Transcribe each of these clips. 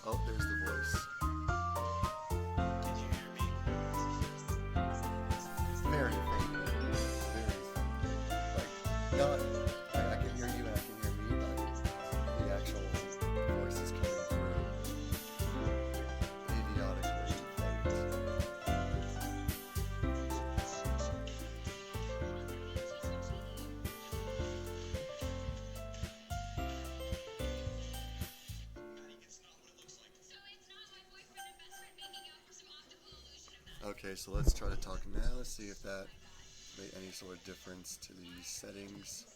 Oh, there's the voice. Did you hear me? Very faint. Very faint. Like, not, I can hear you and I can hear me, but the actual voice is coming through idiotically faint. Okay, so let's try to talk now. Let's see if that made any sort of difference to these settings.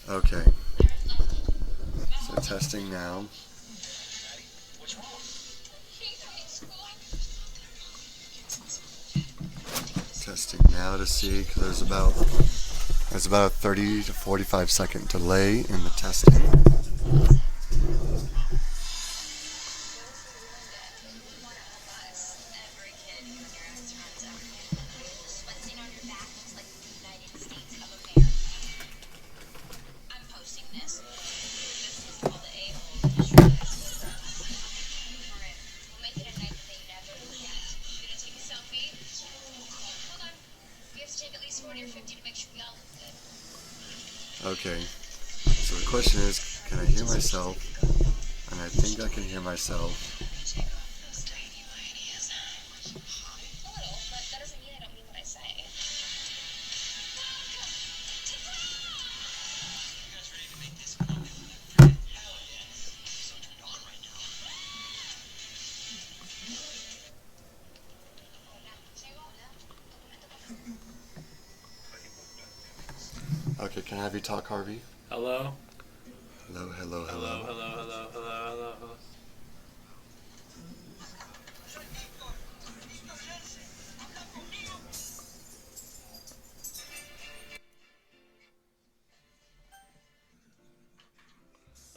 Okay, so testing now. Testing now to see, because there's about a 30 to 45 second delay in the testing. Okay, so the question is, can I hear myself? And I think I can hear myself. Okay, can I have you talk, Harvey? Hello? Hello, hello, hello. Hello, hello, hello, hello, hello, hello.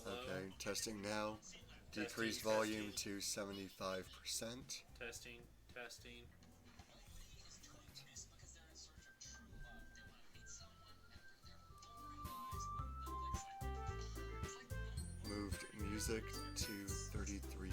Okay, Testing now. Decreased Testing, volume testing. to 75%. Testing, testing. Moved music to 33%.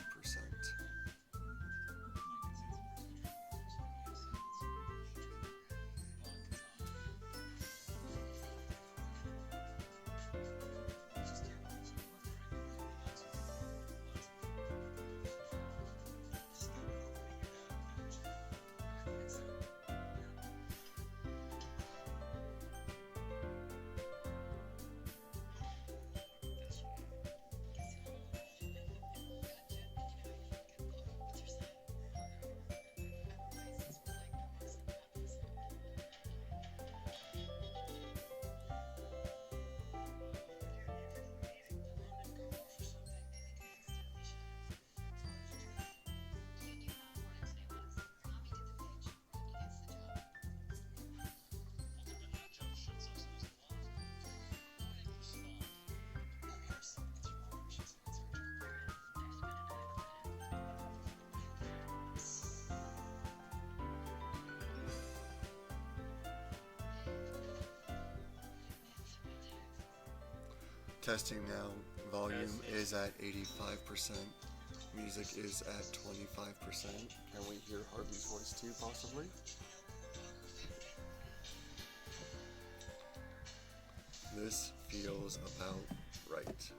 Testing now. Volume Testing. is at 85%. Music is at 25%. Can we hear Harvey's voice too, possibly? This feels about right.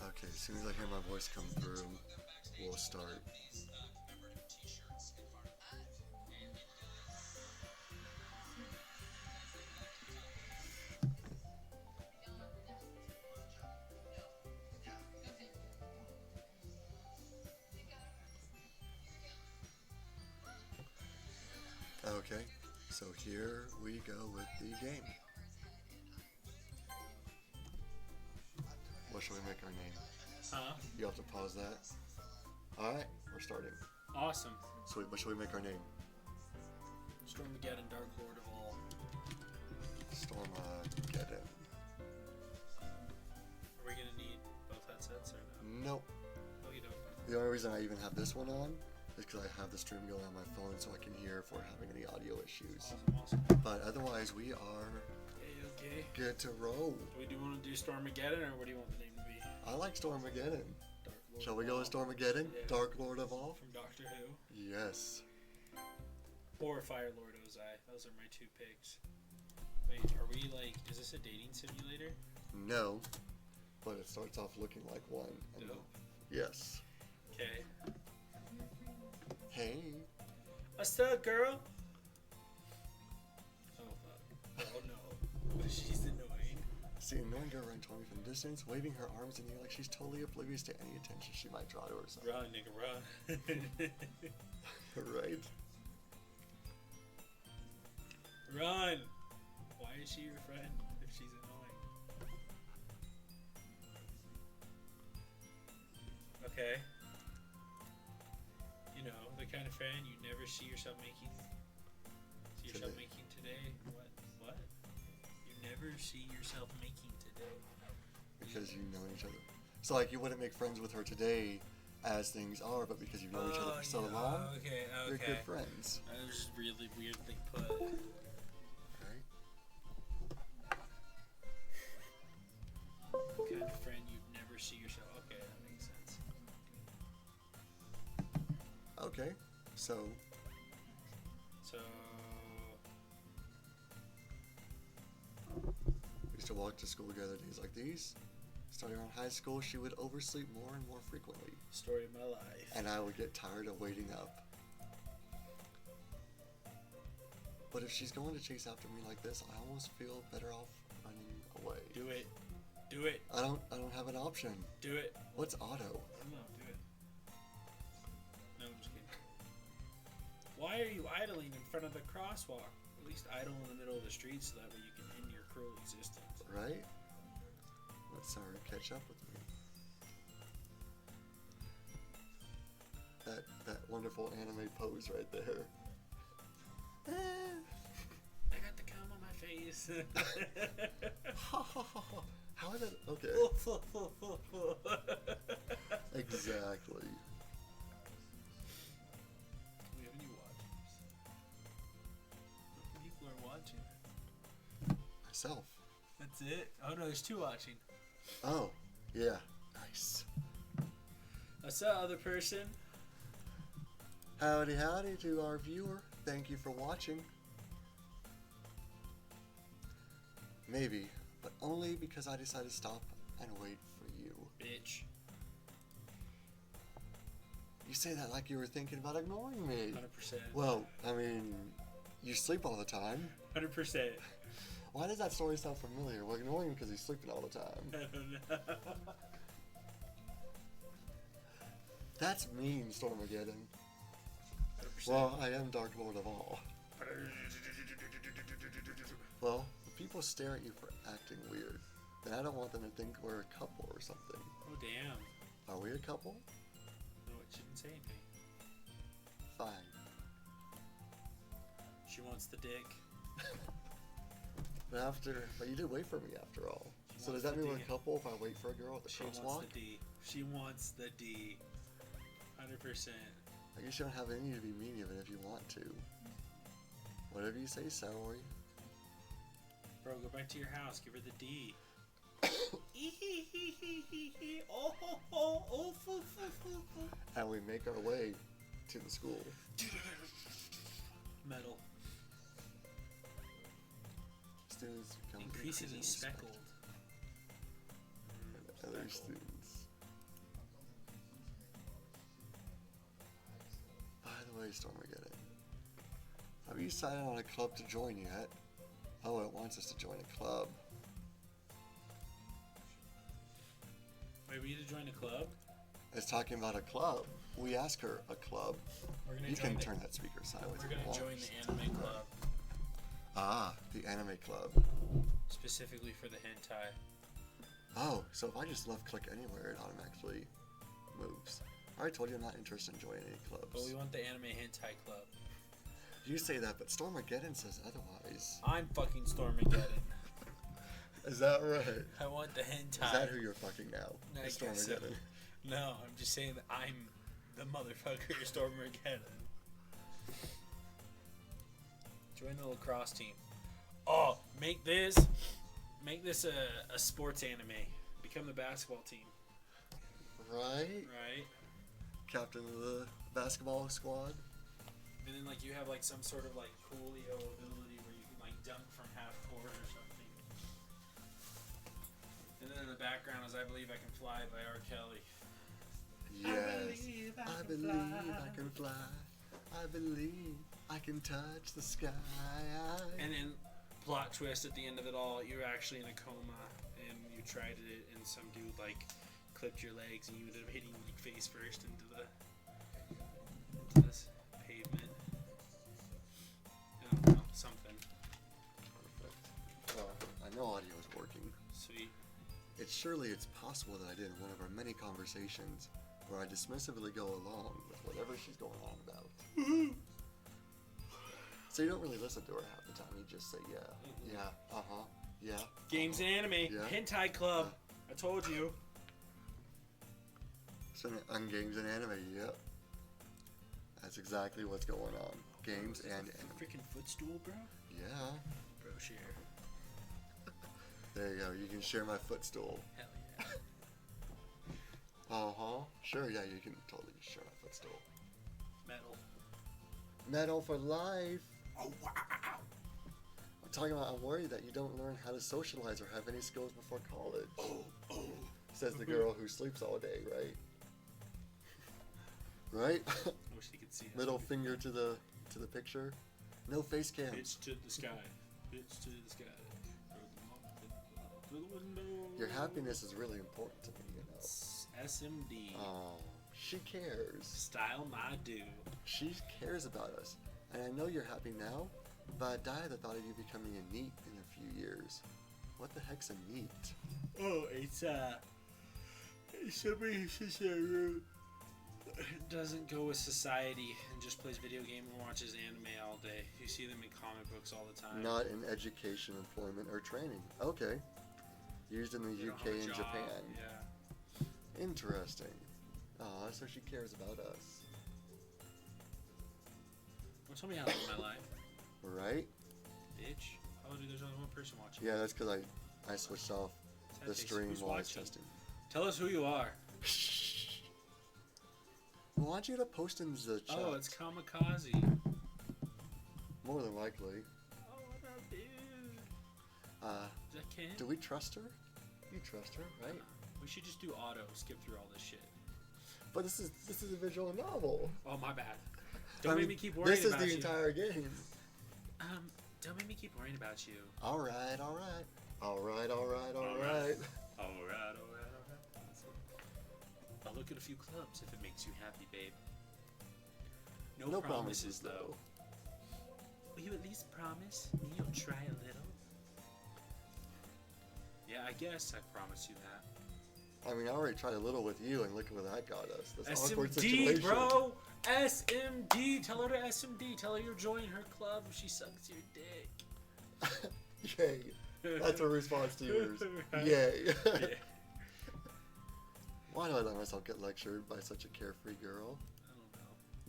Okay, as soon as I hear my voice come through, we'll start. Okay, so here we go with the game. What should we make our name? Huh? You have to pause that. Alright, we're starting. Awesome. So what should we make our name? Stormageddon, Dark Lord of all. Stormageddon. Are we gonna need both headsets or no? Nope. Oh, you don't. The only reason I even have this one on is because I have the stream going on my phone so I can hear if we're having any audio issues. Awesome. But otherwise, we are Okay. good to roll. Do we want to do Stormageddon, or what do you want the name to be? I like Stormageddon. Dark Lord Shall we of go all. with Stormageddon? Yeah. Dark Lord of all? From Doctor Who? Yes. Or Fire Lord Ozai. Those are my two picks. Wait, are we like, is this a dating simulator? No, but it starts off looking like one. And Dope. yes. Okay. Hey. What's up, girl? Oh, fuck. Oh, no. She's annoying. See an annoying girl running toward me from a distance, waving her arms in the air like she's totally oblivious to any attention she might draw to herself. Run, nigga, run. Right? Run! Why is she your friend if she's annoying? Okay. You know, the kind of friend you never see yourself making. See yourself Today. making today? What? You never see yourself making today. Because you know each other. So, like, you wouldn't make friends with her today as things are, but because you've known each other for so yeah, long, Okay. you're good friends. That was really weirdly put. Right? The kind of friend you'd never see yourself. Okay, that makes sense. Okay. So, So, we used to walk to school together days like these. Starting around high school, she would oversleep more and more frequently. Story of my life. And I would get tired of waiting up. But if she's going to chase after me like this, I almost feel better off running away. Do it. Do it. I don't have an option. Do it. What's auto? I don't know. Do it. No, I'm just kidding. Why are you idling in front of the crosswalk? At least idle in the middle of the street so that way you can end your cruel existence. Right? Let Saru catch up with me. That wonderful anime pose right there. I got the cum on my face. How is that? Okay. Exactly. Do we have any watchers? People are watching. Myself. That's it? Oh no, there's 2 watching. Oh, yeah. Nice. What's that other person? Howdy, howdy to our viewer. Thank you for watching. Maybe, but only because I decided to stop and wait for you. Bitch. You say that like you were thinking about ignoring me. 100%. Well, I mean, you sleep all the time. 100%. Why does that story sound familiar? Well, ignoring him because he's sleeping all the time. I don't know. That's mean, Stormageddon. 100%. Well, I am Dark Lord of all. Well, if people stare at you for acting weird, then I don't want them to think we're a couple or something. Oh damn. Are we a couple? No, it shouldn't say anything. Fine. She wants the dick. But you did wait for me after all. She So does wants that the mean we're D. a couple if I wait for a girl at the She crosswalk? wants the D. She wants the D. 100%. I guess you don't have any to be mean even if you want to. Whatever you say, Saori. Bro, go back to your house. Give her the D. Oh, ho, ho, oh, foo, foo, foo, foo. And we make our way to the school. Metal. Students become Increasingly speckled. Other Speckled. students. By the way, Stormageddon, have you decided on a club to join yet? Oh, it wants us to join a club. Wait, we need to join a club? It's talking about a club. We ask her a club. We're gonna You join can the, turn that speaker sideways. We're if you gonna want. join the anime club. Ah, the anime club. Specifically for the hentai. Oh, so if I just left click anywhere, it automatically moves. I already told you I'm not interested in joining any clubs. But we want the anime hentai club. You say that, but Stormageddon says otherwise. I'm fucking Stormageddon. Is that right? I want the hentai. Is that who you're fucking now? I Is guess so. Stormageddon? No, I'm just saying that I'm the motherfucker Stormageddon. Join the lacrosse team. Oh, make this a sports anime. Become the basketball team. Right? Right? Captain of the basketball squad. And then like you have like some sort of like coolio ability where you can like dunk from half court or something. And then in the background is I Believe I Can Fly by R. Kelly. Yes. I I believe I can fly. I believe I can touch the sky. And then plot twist at the end of it all, you're actually in a coma and you tried it and some dude like clipped your legs and you ended up hitting your face first into this pavement. I don't know, something. Perfect. Well, I know audio is working. Sweet. Surely it's possible that I did in one of our many conversations where I dismissively go along with whatever she's going on about. So you don't really listen to her half the time. You just say, yeah, yeah, uh-huh, yeah. Games and anime. Yeah. Hentai club. I told you. So on games and anime, yep. That's exactly what's going on. Games and anime. Freaking footstool, bro. Yeah. Bro, share. There you go. You can share my footstool. Hell yeah. Uh-huh. Sure, yeah, you can totally share my footstool. Metal. Medal for life. Oh wow. I'm talking about, I'm worried that you don't learn how to socialize or have any skills before college. Oh. Says the girl who sleeps all day, right? Right? I wish you could see that. Middle finger to the picture. No face cam. Bitch to the sky. Bitch to the sky. Through the window. Your happiness is really important to me, you know. SMD. Oh, she cares. Style my do. She cares about us. And I know you're happy now, but I died at the thought of you becoming a NEET in a few years. What the heck's a NEET? Oh, it's somebody who doesn't go with society and just plays video game and watches anime all day. You see them in comic books all the time. Not in education, employment, or training. Okay. Used in the They don't UK have a and job. Japan. Yeah. Interesting. Aw, so she cares about us. Don't tell me how to live my life, Right? bitch. Oh, dude, there's only one person watching. Yeah, that's because I switched off the stream Who's while I was watching? testing. Tell us who you are. Why don't you to post in the chat? Oh, it's Kamikaze. More than likely. Oh, what up, dude? Is that Ken? Do we trust her? You trust her, right? We should just do auto, skip through all this shit. But this is a visual novel. Oh, my bad. Don't make me keep worrying This is about the you. entire game. Don't make me keep worrying about you. All right. Alright. I'll look at a few clubs if it makes you happy, babe. No promises, though. Will you at least promise me you'll try a little? Yeah, I guess I promise you that. I mean, I already tried a little with you, and look at where that got us. This SMD, awkward situation. bro! SMD! Tell her to SMD. Tell her you'll join her club if she sucks your dick. Yay. That's a response to yours. Right. Yay. Yeah. Why do I let myself get lectured by such a carefree girl? I don't know.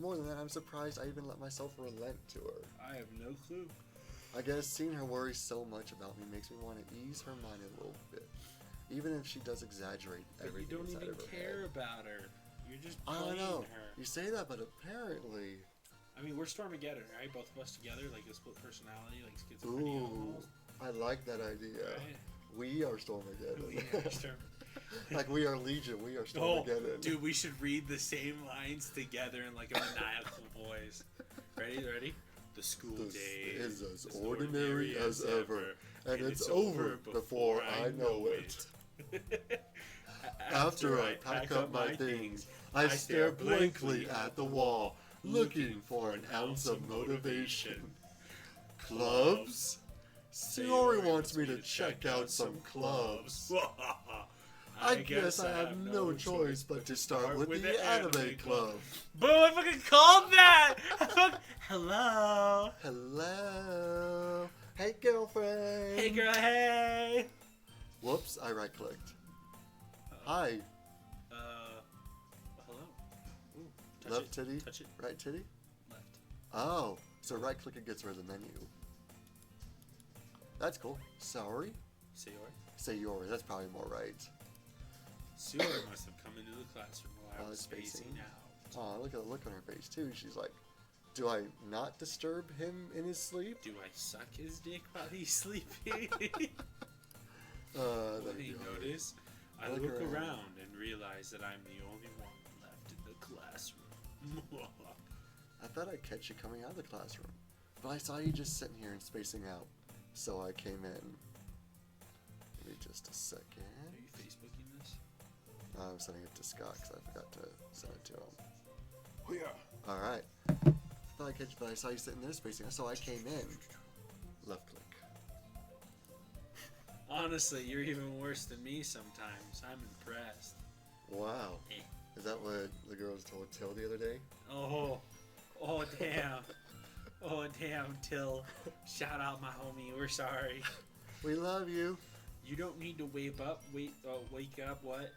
More than that, I'm surprised I even let myself relent to her. I have no clue. I guess seeing her worry so much about me makes me want to ease her mind a little bit. Even if she does exaggerate But you everything don't inside even of her care head. about her. You're just I playing don't know. her. You say that, but apparently... I mean, we're Stormageddon, right? Both of us together, like a split personality, like schizophrenia Ooh, almost. I like that idea. Right? We are Stormageddon. We are Storm- Like we are Legion, we are Oh, Stormageddon. dude, we should read the same lines together in like a maniacal voice. Ready? The school This day is as ordinary as ever, and it's over before I know it. After I pack up my things, I stare blankly at the wall, looking for an ounce of motivation. Clubs? Siori wants me to check out some clubs. I guess I have no choice but to start with the anime club. Boom, I fucking called that! Hello! Hello. Hey, girlfriend. Hey girl, hey! Whoops, I right-clicked. Hi. Hello? Ooh, touch Left it. titty, Touch it. right titty? Left. Oh, so right-click it gets rid of the menu. That's cool. Sorry? Sayori? Sayori, that's probably more right. Sayori must have come into the classroom while I Oh, was spacing. spacing out. Oh, look at the look on her face, too. She's like, do I not disturb him in his sleep? Do I suck his dick while he's sleeping? That'd When be he hard. notice, I Look look around. around and realize that I'm the only one left in the classroom. I thought I'd catch you coming out of the classroom, but I saw you just sitting here and spacing out, so I came in. Give me just a second. Are you Facebooking this? I'm sending it to Scott because I forgot to send it to him. Oh yeah. Alright. I thought I'd catch you, but I saw you sitting there spacing out, so I came in. Left click. Honestly, you're even worse than me sometimes. I'm impressed. Wow. Eh. Is that what the girls told Till the other day? Oh damn. Oh damn, Till. Shout out my homie. We're sorry. We love you. You don't need to wake up. Wake up. What?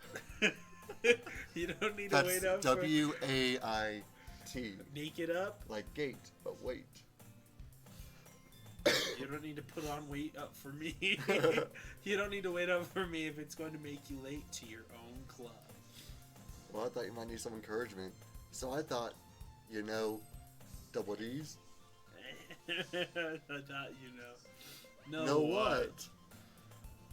You don't need to That's wait up. W-A-I-T. Naked up. Like gate, but wait. You don't need to put on weight up for me. You don't need to wait up for me if it's going to make you late to your own club. Well, I thought you might need some encouragement. So I thought, you know, double D's? Not you know. Know what?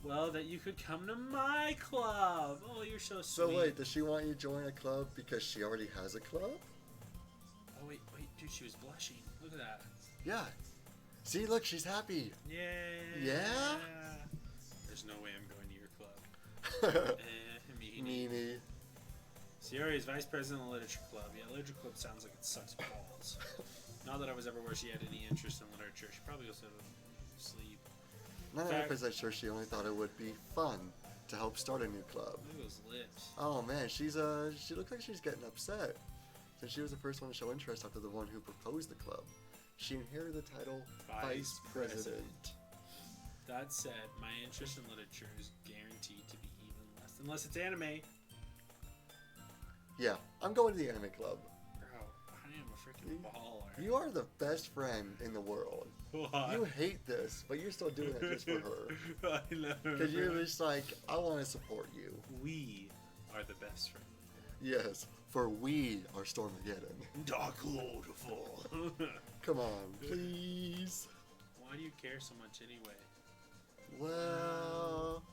Well, that you could come to my club. Oh, you're so sweet. So wait, does she want you to join a club because she already has a club? Oh, wait, dude, she was blushing. Look at that. Yeah. See, look, she's happy. Yeah. Yeah? There's no way I'm going to your club. Meanie. Sayori is vice president of the literature club. Yeah, literature club sounds like it sucks balls. Not that I was ever where she had any interest in literature. She probably goes to sleep. 99% sure she only thought it would be fun to help start a new club. Look at those lips. Oh man, she looks like she's getting upset. Since she was the first one to show interest after the one who proposed the club. She inherited the title Vice President. That said, my interest in literature is guaranteed to be even less. Unless it's anime. Yeah, I'm going to the anime club. Bro, I am a freaking baller. You are the best friend in the world. Why? You hate this, but you're still doing it just for her. I love her. Because you're just like, I want to support you. We are the best friends. Yes, for we are Stormageddon. Dark Lord of all. Come on, please. Why do you care so much anyway? Well,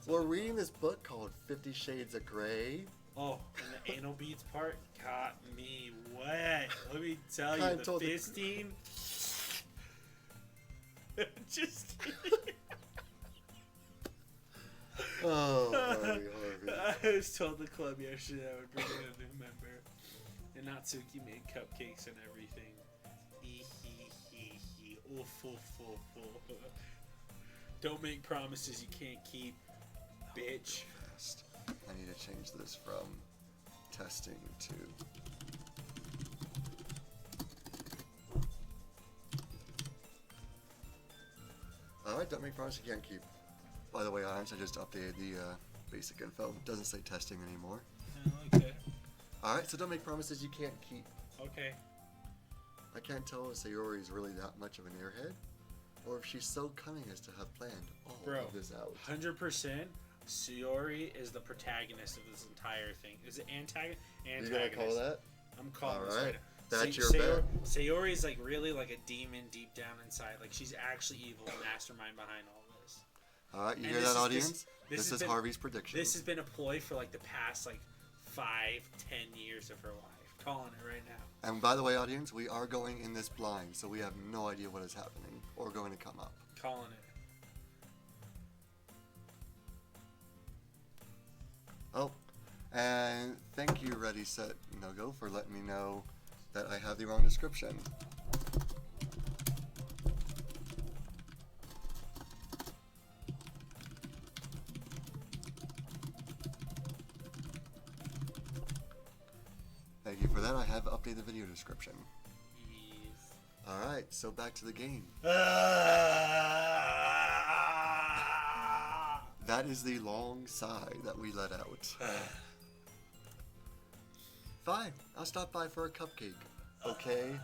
we're reading this book called 50 Shades of Grey. Oh, and the anal beads part got me wet. Let me tell you, the fisting. Just kidding. Oh, Harvey. I was told the club yesterday I would bring in a new member. And Natsuki made cupcakes and everything. Oof, oof, oof, oof. Don't make promises you can't keep, bitch. I need to change this from testing to... Alright, don't make promises you can't keep. By the way, I just updated the basic info. It doesn't say testing anymore. Oh, okay. Alright, so don't make promises you can't keep. Okay. I can't tell if Sayori is really that much of an airhead, or if she's so cunning as to have planned all of this out. 100%. Sayori is the protagonist of this entire thing. Is it antagonist? You gonna call that? I'm calling all this right. right now. That's your bet. Sayori is like really like a demon deep down inside. Like she's actually evil, mastermind behind all this. All right, you hear that, audience? This is Harvey's prediction. This has been a ploy for like the past like 5-10 years of her life. Calling it right now. And by the way, audience, we are going in this blind, so we have no idea what is happening or going to come up. Calling it. Oh, and thank you, Ready, Set, No Go, for letting me know that I have the wrong description. Thank you for that. I have updated the video description. Yes. Alright, so back to the game. That is the long sigh that we let out. Fine, I'll stop by for a cupcake. Okay?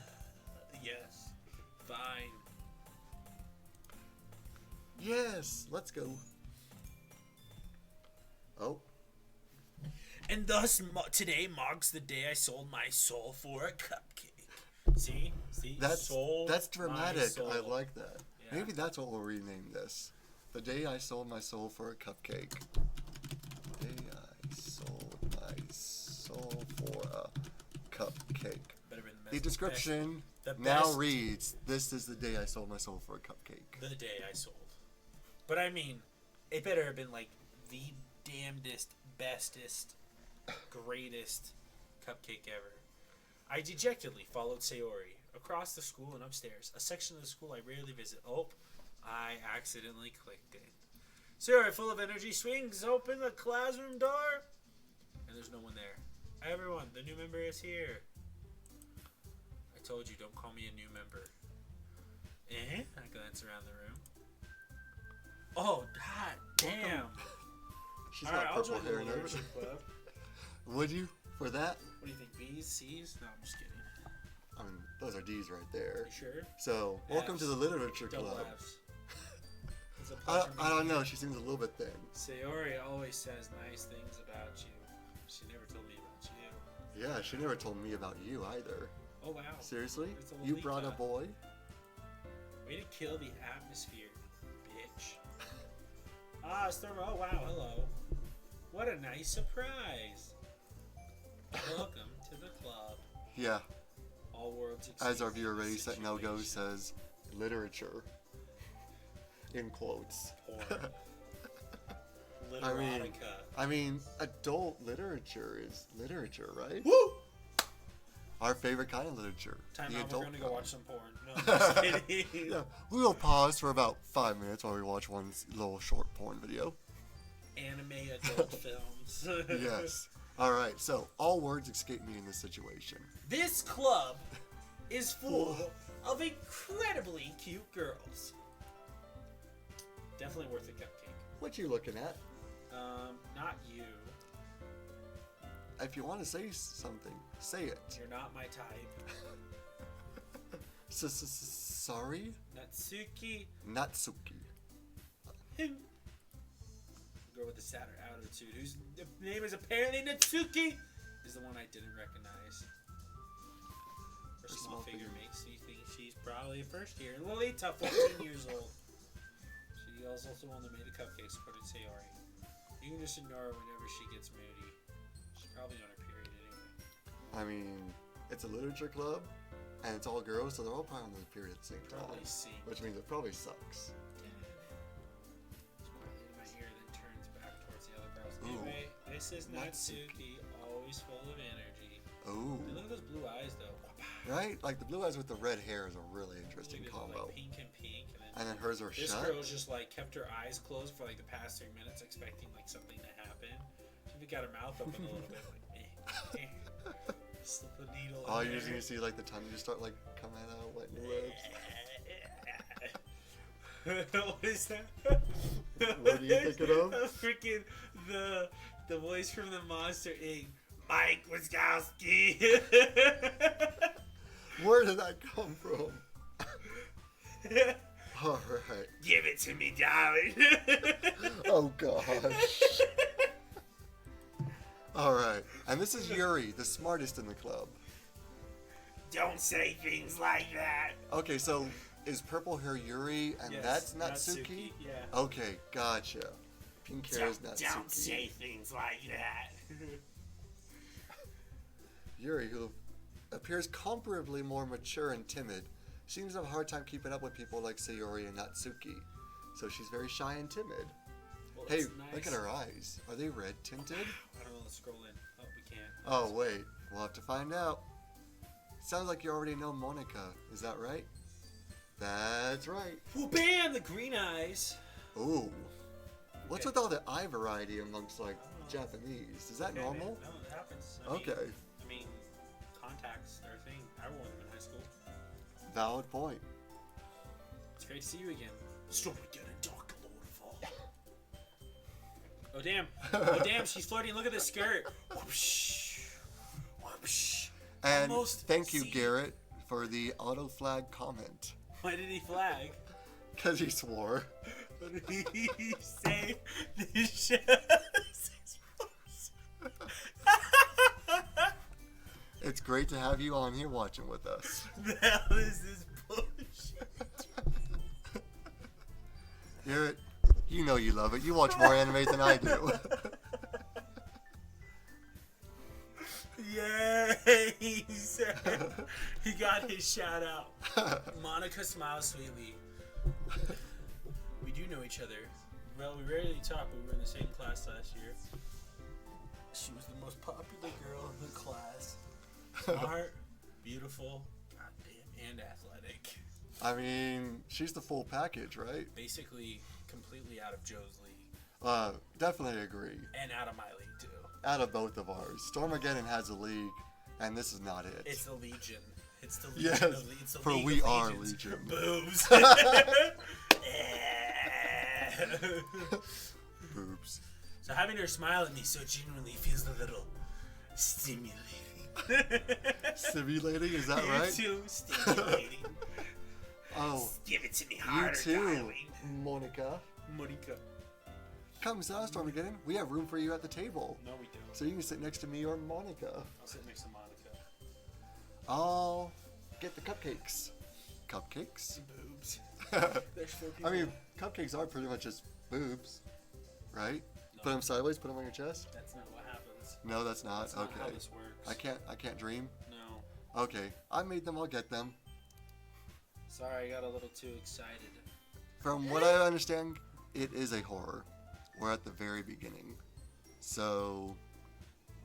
Yes. Fine. Yes, let's go. Oh. And thus, today marks the day I sold my soul for a cupcake. See? That's dramatic. I like that. Yeah. Maybe that's what we'll rename this. The day I sold my soul for a cupcake. The day I sold my soul for a cupcake. The description now reads, this is the day I sold my soul for a cupcake. The day I sold. But I mean, it better have been like the damnedest, bestest, greatest cupcake ever. I dejectedly followed Sayori across the school and upstairs, a section of the school I rarely visit. Oh, I accidentally clicked it. Sayori, full of energy, swings open the classroom door, and there's no one there. Everyone, the new member is here. I told you, don't call me a new member. I glance around the room. Oh, god damn. She's got purple hair and everything. Club. Would you? For that? What do you think, B's, C's? No, I'm just kidding. I mean, those are D's right there. You sure? So, welcome to the Literature Double Club. F's. I don't know, she seems a little bit thin. Sayori always says nice things about you. She never told me about you. Yeah, she never told me about you either. Oh, wow. Seriously? It's a You Lolita. brought a boy? Way to kill the atmosphere, bitch. Storm. Oh, wow. Hello. What a nice surprise. Welcome to the club. Yeah. All worlds As our viewer ready, set, no go says, literature. In quotes. Porn. Literotica. I mean, adult literature is literature, right? Woo! Our favorite kind of literature. Time the out, adult we're gonna go kind. watch some porn. No, I'm just kidding. Yeah, we'll pause for about 5 minutes while we watch one little short porn video. Anime adult films. Yes. Alright, so all words escape me in this situation. This club is full of incredibly cute girls. Definitely worth a cupcake. What you looking at? Not you. If you want to say something, say it. You're not my type. Sorry? Natsuki. Natsuki. Girl with the sadder attitude, whose name is apparently Natsuki, is the one I didn't recognize. Her small figure makes you think she's probably a first year. Lolita, 14 years old. She was also the one that made the cupcakes, according to Sayori. You can just ignore her whenever she gets moody. She's probably on her period anyway. I mean, it's a literature club, and it's all girls, so they're all probably on the period at the same time. Probably sing. Which means it probably sucks. Quietly in my ear, then turns back towards the other girls. Ooh. Anyway, this is Natsuki, always full of energy. Ooh. And look at those blue eyes, though. Right? Like, the blue eyes with the red hair is a really interesting combo. Like pink and pink, and then hers are this shut. girl's just like kept her eyes closed for like the past 3 minutes, expecting like something to happen. She got her mouth open a little bit, like slip a needle. Oh, you're just gonna see like the tongue just start like coming out, wet your lips. What is that? What are you thinking of? Freaking the voice from the Monster Inc. Mike Wazowski. Where did that come from? All right. Give it to me, darling. Oh gosh. All right, and this is Yuri, the smartest in the club. Don't say things like that. Okay, so is purple hair Yuri, and Yes, that's Natsuki? Yeah. Okay, gotcha. Pink hair is Natsuki. Don't say things like that. Yuri, who appears comparably more mature and timid, seems to have a hard time keeping up with people like Sayori and Natsuki. So she's very shy and timid. Well, Hey, nice. look at her eyes. Are they red tinted? I don't know. Let's scroll in. Oh, we can't. Oh, wait. We'll have to find out. Sounds like you already know Monica. Is that right? That's right. Well, bam! The green eyes. Ooh. What's Okay. with all the eye variety amongst, like, Japanese? Is that Okay, normal? man. No, it happens. Okay. I mean, contacts, they're a thing. I wore them in high school. Valid point. It's great to see you again. Storm again and dark lord fall. Oh, damn. Oh, damn, she's flirting. Look at this skirt. Whoosh. Whoosh. And Almost thank you, see- Garrett, for the auto flag comment. Why did he flag? Because he swore. What did he say? This shows It's great to have you on here watching with us. the hell is this bullshit? Garrett, you know you love it. You watch more anime than I do. Yay! He got his shout out. Monica smiles sweetly. We do know each other. Well, we rarely talk, but we were in the same class last year. She was the most popular girl in the class. Smart, beautiful, goddamn, and athletic. I mean, she's the full package, right? Basically, completely out of Joe's league. Definitely agree. And out of my league, too. Out of both of ours. Stormageddon has a league, and this is not it. It's the Legion. It's the Legion Yes, of it's the for League we of are Legions. Legion. Boobs. Boobs. So having her smile at me so genuinely feels a little stimulating. Simulating, is that You right? too stimulating. Oh, Give it to me you harder, too, darling. Monica. Monica. Come, Stormageddon. We have room for you at the table. No, we don't. So you can sit next to me or Monica. I'll sit next to Monica. I'll get the cupcakes. Cupcakes? Boobs. There's 4 people. I mean, cupcakes are pretty much just boobs. right? No. Put them sideways. Put them on your chest. That's not what happens. No, that's not. That's not Okay. how this works. I can't dream. No. Okay. I made them. I'll get them. Sorry, I got a little too excited. From what I understand, it is a horror. We're at the very beginning. So,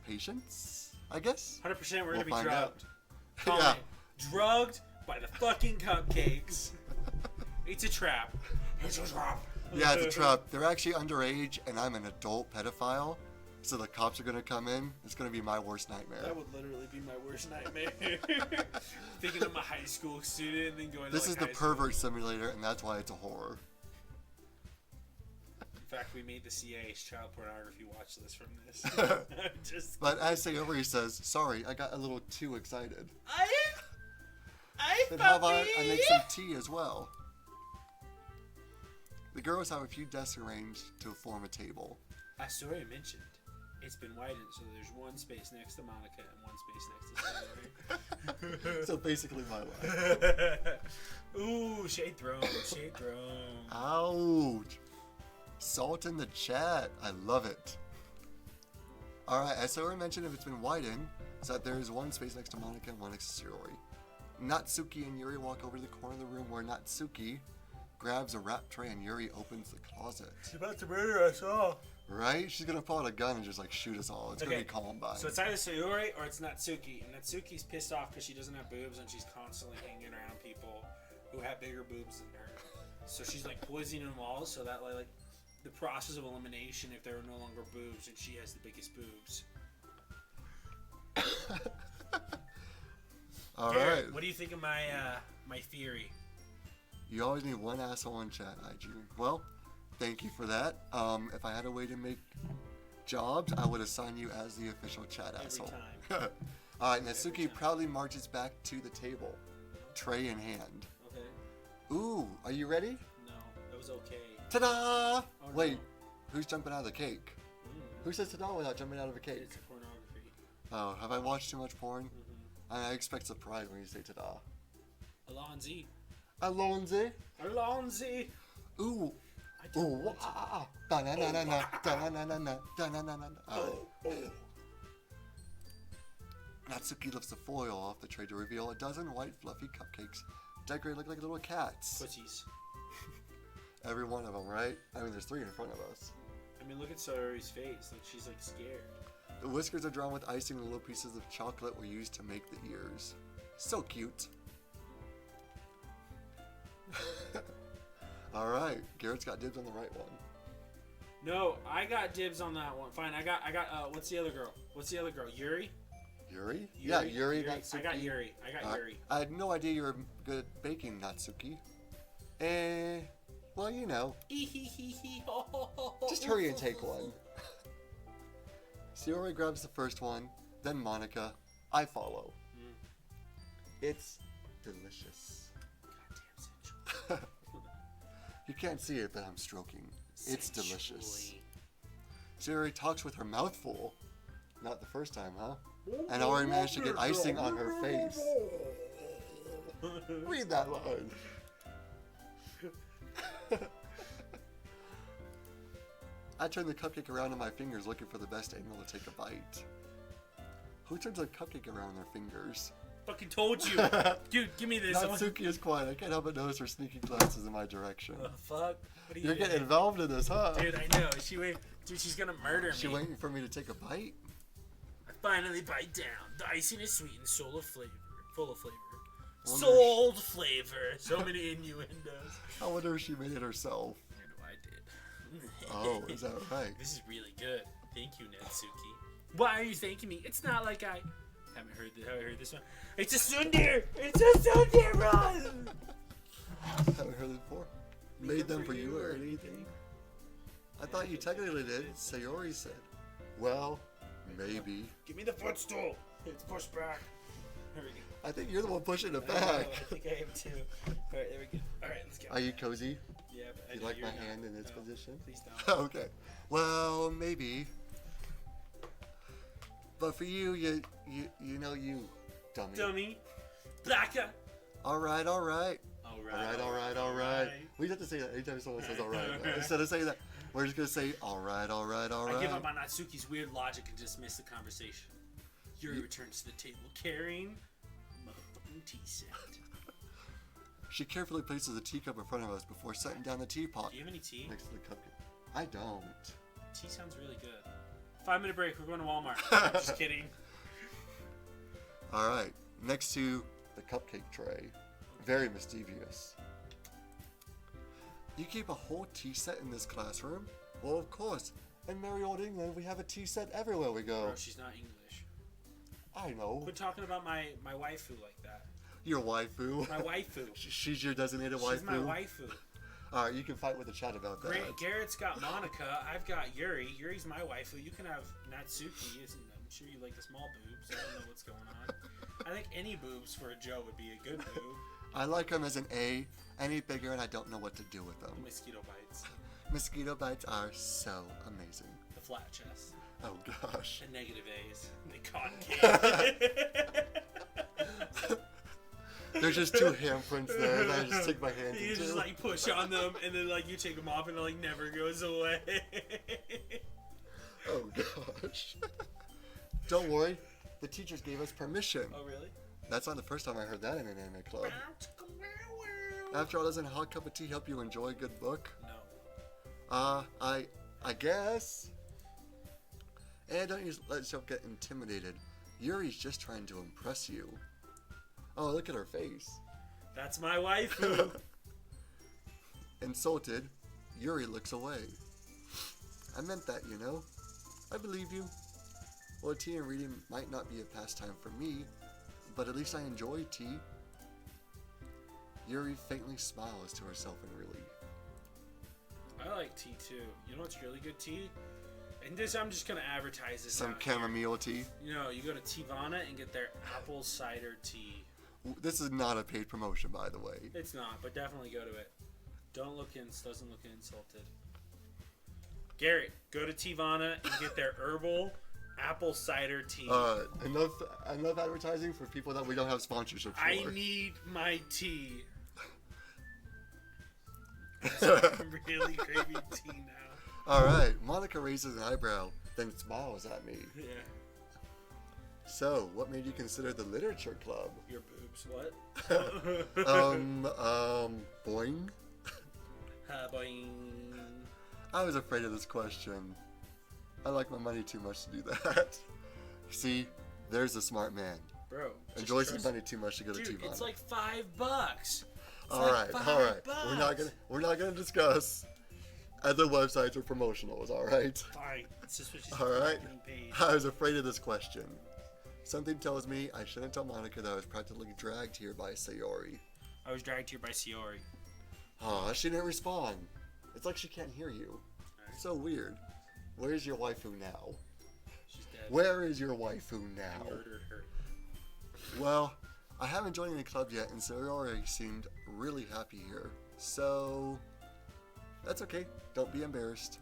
patience, I guess? 100% we're We'll gonna be find drugged. out. Call Yeah. it. Drugged by the fucking cupcakes. It's a trap. It's a trap. Yeah, it's a trap. They're actually underage, and I'm an adult pedophile. So the cops are going to come in. It's going to be my worst nightmare. That would literally be my worst nightmare. Thinking I'm a high school student and then going This to is like the high school. pervert simulator, and that's why it's a horror. In fact, we made the CA's child pornography watch list from this. Just But as Sayori says, sorry, I got a little too excited. I Then how about I make some tea as well? The girls have a few desks arranged to form a table. As Tori mentioned, it's been widened, so there's one space next to Monica and one space next to Sayori. So basically my life. Ooh, shade thrown, shade thrown. Ouch. Salt in the chat. I love it. Alright, as Sayori mentioned, if it's been widened, so that there is one space next to Monica and one next to Sayori. Natsuki and Yuri walk over to the corner of the room where Natsuki grabs a wrap tray and Yuri opens the closet. She's about to murder us all. Right? She's gonna pull out a gun and just like shoot us all. It's gonna be Columbine. So it's either Sayori or it's Natsuki. And Natsuki's pissed off because she doesn't have boobs and she's constantly hanging around people who have bigger boobs than her. So she's like poisoning them all so that like the process of elimination, if there are no longer boobs and she has the biggest boobs. All Garrett, right. what do you think of my my theory? You always need one asshole in chat, IG. Well, thank you for that. If I had a way to make jobs, I would assign you as the official chat asshole. Time. All right, Natsuki time. proudly marches back to the table, tray in hand. Okay. Ooh, are you ready? No, that was okay. Ta-da! Oh, Wait, no. who's jumping out of the cake? Who says ta-da without jumping out of a cake? It's pornography. Oh, have I watched too much porn? Mm-hmm. I expect surprise when you say ta-da. Alonzi. Alonzi? Alonzi. Ooh. I don't Ooh. want to. Da-na-na-na-na. Da-na-na-na-na. Da-na-na-na-na. Alright. Natsuki lifts the foil off the tray to reveal a dozen white fluffy cupcakes decorated like little cats. Pussies. Every one of them, right? I mean, there's 3 in front of us. I mean, look at Sayori's face. Like, she's, like, scared. The whiskers are drawn with icing and little pieces of chocolate were used to make the ears. So cute. Alright, Garrett's got dibs on the right one. No, I got dibs on that one. Fine, I got, what's the other girl? What's the other girl? Yuri? Yuri? Yeah, Yuri, Natsuki. I got Yuri. Yuri. I had no idea you were good at baking, Natsuki. Well, you know. Just hurry and take one. Sayori grabs the first one, then Monica. I follow. It's delicious. Goddamn sensual. You can't see it, but I'm stroking. It's delicious. Sensually. Sayori talks with her mouth full. Not the first time, huh? And already managed to get icing on her face. Read that line. I turn the cupcake around in my fingers looking for the best angle to take a bite. Who turns a cupcake around in their fingers? Fucking told you. Dude, give me this. Natsuki is quiet. I can't help but notice her sneaking glances in my direction. Oh, fuck. What are you You're doing? getting involved in this, huh? Dude, I know. Dude, she's gonna murder me. She waiting for me to take a bite? I finally bite down. The icing is sweet and full of flavor. Wonder Sold flavor. So many innuendos. I wonder if she made it herself. I know I did. Oh, is that right? This is really good. Thank you, Natsuki. Why are you thanking me? It's not like I haven't heard this one. It's a Sundir! It's a Sundir run! Haven't heard it before. Made them for you or anything? I thought you technically did. Sayori said. Well, maybe. Give me the footstool. It's pushed back. There we go. I think you're the one pushing it I back. think I am too. Alright, there we go. Alright, let's go. Are you cozy? Yeah, but Do you like my hand in its position? Please don't. Okay. Well, maybe. But for you, you know you, dummy. Dummy. Blacker. All right. Alright. We have to say that anytime someone says all right. Instead of saying that, We're just gonna say, all right, all right, all right. I give up on Natsuki's weird logic and dismiss the conversation. Yuri returns to the table carrying a motherfucking tea set. She carefully places a teacup in front of us before setting down the teapot. Do you have any tea? Next to the cupcake. I don't. Tea sounds really good. 5-minute break. We're going to Walmart. Just kidding. All right. Next to the cupcake tray. Very mischievous. You keep a whole tea set in this classroom? Well, of course. In merry old England, we have a tea set everywhere we go. Bro, she's not English. I know. Quit talking about my waifu like that. Your waifu. My waifu. She's your designated waifu? She's my waifu. Alright, you can fight with the chat about that. Garrett's got Monica. I've got Yuri. Yuri's my waifu. You can have Natsuki. I'm sure you like the small boobs. I don't know what's going on. I think any boobs for a Joe would be a good boob. I like them as an A. Any bigger, and I don't know what to do with them. The mosquito bites. Mosquito bites are so amazing. The flat chest. Oh gosh. The negative A's. The cotton candy. There's just two handprints there that I just take my hands You into. just like push on them and then like you take them off and it like never goes away. Oh gosh. Don't worry. The teachers gave us permission. Oh really? That's not the first time I heard that in an anime club. After all, doesn't a hot cup of tea help you enjoy a good book? No. I guess. And don't you let yourself get intimidated. Yuri's just trying to impress you. Oh, look at her face. That's my waifu. Insulted, Yuri looks away. I meant that, you know. I believe you. Well, tea and reading might not be a pastime for me, but at least I enjoy tea. Yuri faintly smiles to herself in relief. I like tea too. You know what's really good tea? And this, I'm just gonna advertise this. Some out chamomile tea. You know, you go to Tivana and get their apple cider tea. This is not a paid promotion, by the way. It's not, but definitely go to it. Doesn't look insulted. Garrett, go to Tivana and get their herbal apple cider tea. Enough advertising for people that we don't have sponsorship for. I need my tea. I'm really craving tea now. Alright, Monica raises an eyebrow, then smiles at me. Yeah. So, what made you consider the literature club? Your boobs, what? Boing? Boing. I was afraid of this question. I like my money too much to do that. See, there's a smart man. Bro. Enjoys his money too much to go to Dude, Tivana. it's like $5. Alright. $5. We're not gonna discuss other websites or promotionals, alright? Fine. It's just what she's Alright. getting paid. I was afraid of this question. Something tells me I shouldn't tell Monica that I was practically dragged here by Sayori. I was dragged here by Sayori. Aw, she didn't respond. It's like she can't hear you. Right. So weird. Where's your waifu now? She's dead. Where is your waifu I now? murdered her. Well, I haven't joined any club yet, and Sayori seemed really happy here. So, that's okay. Don't be embarrassed.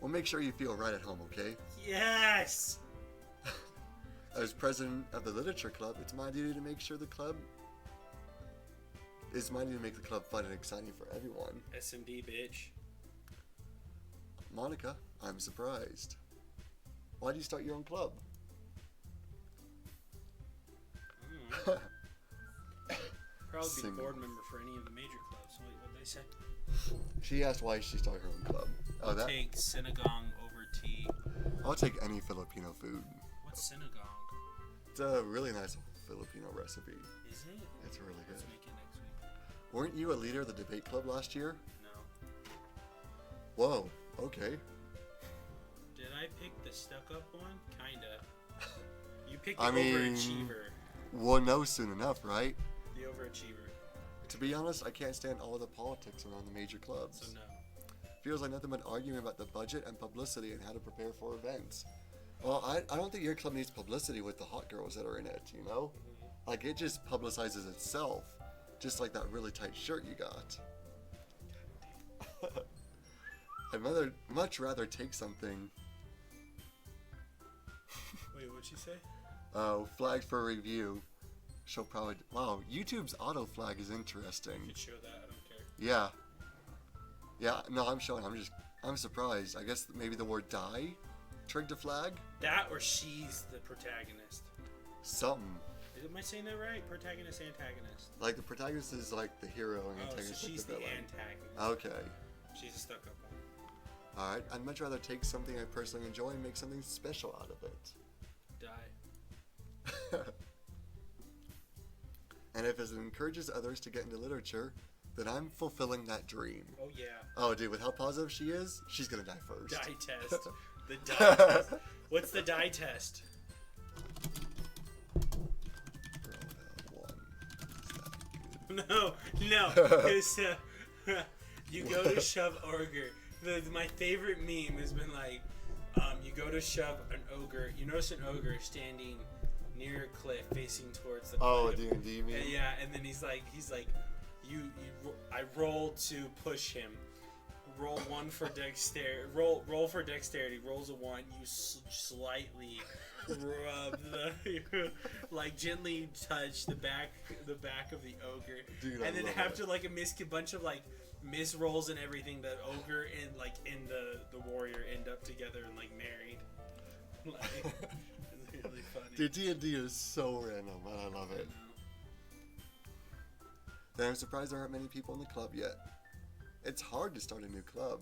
We'll make sure you feel right at home, okay? Yes! As president of the literature club, it's my duty to make sure the club... It's my duty to make the club fun and exciting for everyone. SMD, bitch. Monica, I'm surprised. Why do you start your own club? Probably be the Single. board member for any of the major clubs. Wait, what'd they say? She asked why she started her own club. Oh, that? Take Sinigang over tea. I'll take any Filipino food. What's Sinigang? It's a really nice Filipino recipe. Is it? It's really good. Let's make it next week. Weren't you a leader of the debate club last year? No. Whoa, okay. Did I pick the stuck-up one? Kinda. You picked I the mean- overachiever. We'll know soon enough, right? The overachiever. To be honest, I can't stand all the politics around the major clubs. So no. Feels like nothing but arguing about the budget and publicity and how to prepare for events. Well, I don't think your club needs publicity with the hot girls that are in it, you know? Like, it just publicizes itself. Just like that really tight shirt you got. I'd much rather take something. Wait, what'd she say? Flagged for review. She'll probably... Wow, YouTube's auto flag is interesting. You could show that, I don't care. Yeah. Yeah, no, I'm showing. I'm surprised. I guess maybe the word die trigged a flag? That or she's the protagonist. Something. Am I saying that right? Protagonist, antagonist. Like the protagonist is like the hero and Oh, antagonist so is she's the the villain. antagonist. Okay. She's a stuck-up one. Alright, I'd much rather take something I personally enjoy and make something special out of it. Die. And if it encourages others to get into literature, then I'm fulfilling that dream. Oh, yeah. Oh, dude, with how positive she is, she's gonna die first. Die test. The die test. What's the die test? No. Because you go to shove ogre. My favorite meme has been like, you go to shove an ogre. You notice an ogre standing near a cliff, facing towards the cliff. Oh, a D&D meme? Yeah, and then he's like, I roll to push him. Roll one for dexterity. Roll for dexterity. Rolls a 1. You slightly rub like gently touch the back of the ogre, Dude, and then after a bunch of miss rolls and everything, the ogre and the warrior end up together and married. It's really funny. Dude, D&D is so random, and I love it. Then I'm surprised there aren't many people in the club yet. It's hard to start a new club.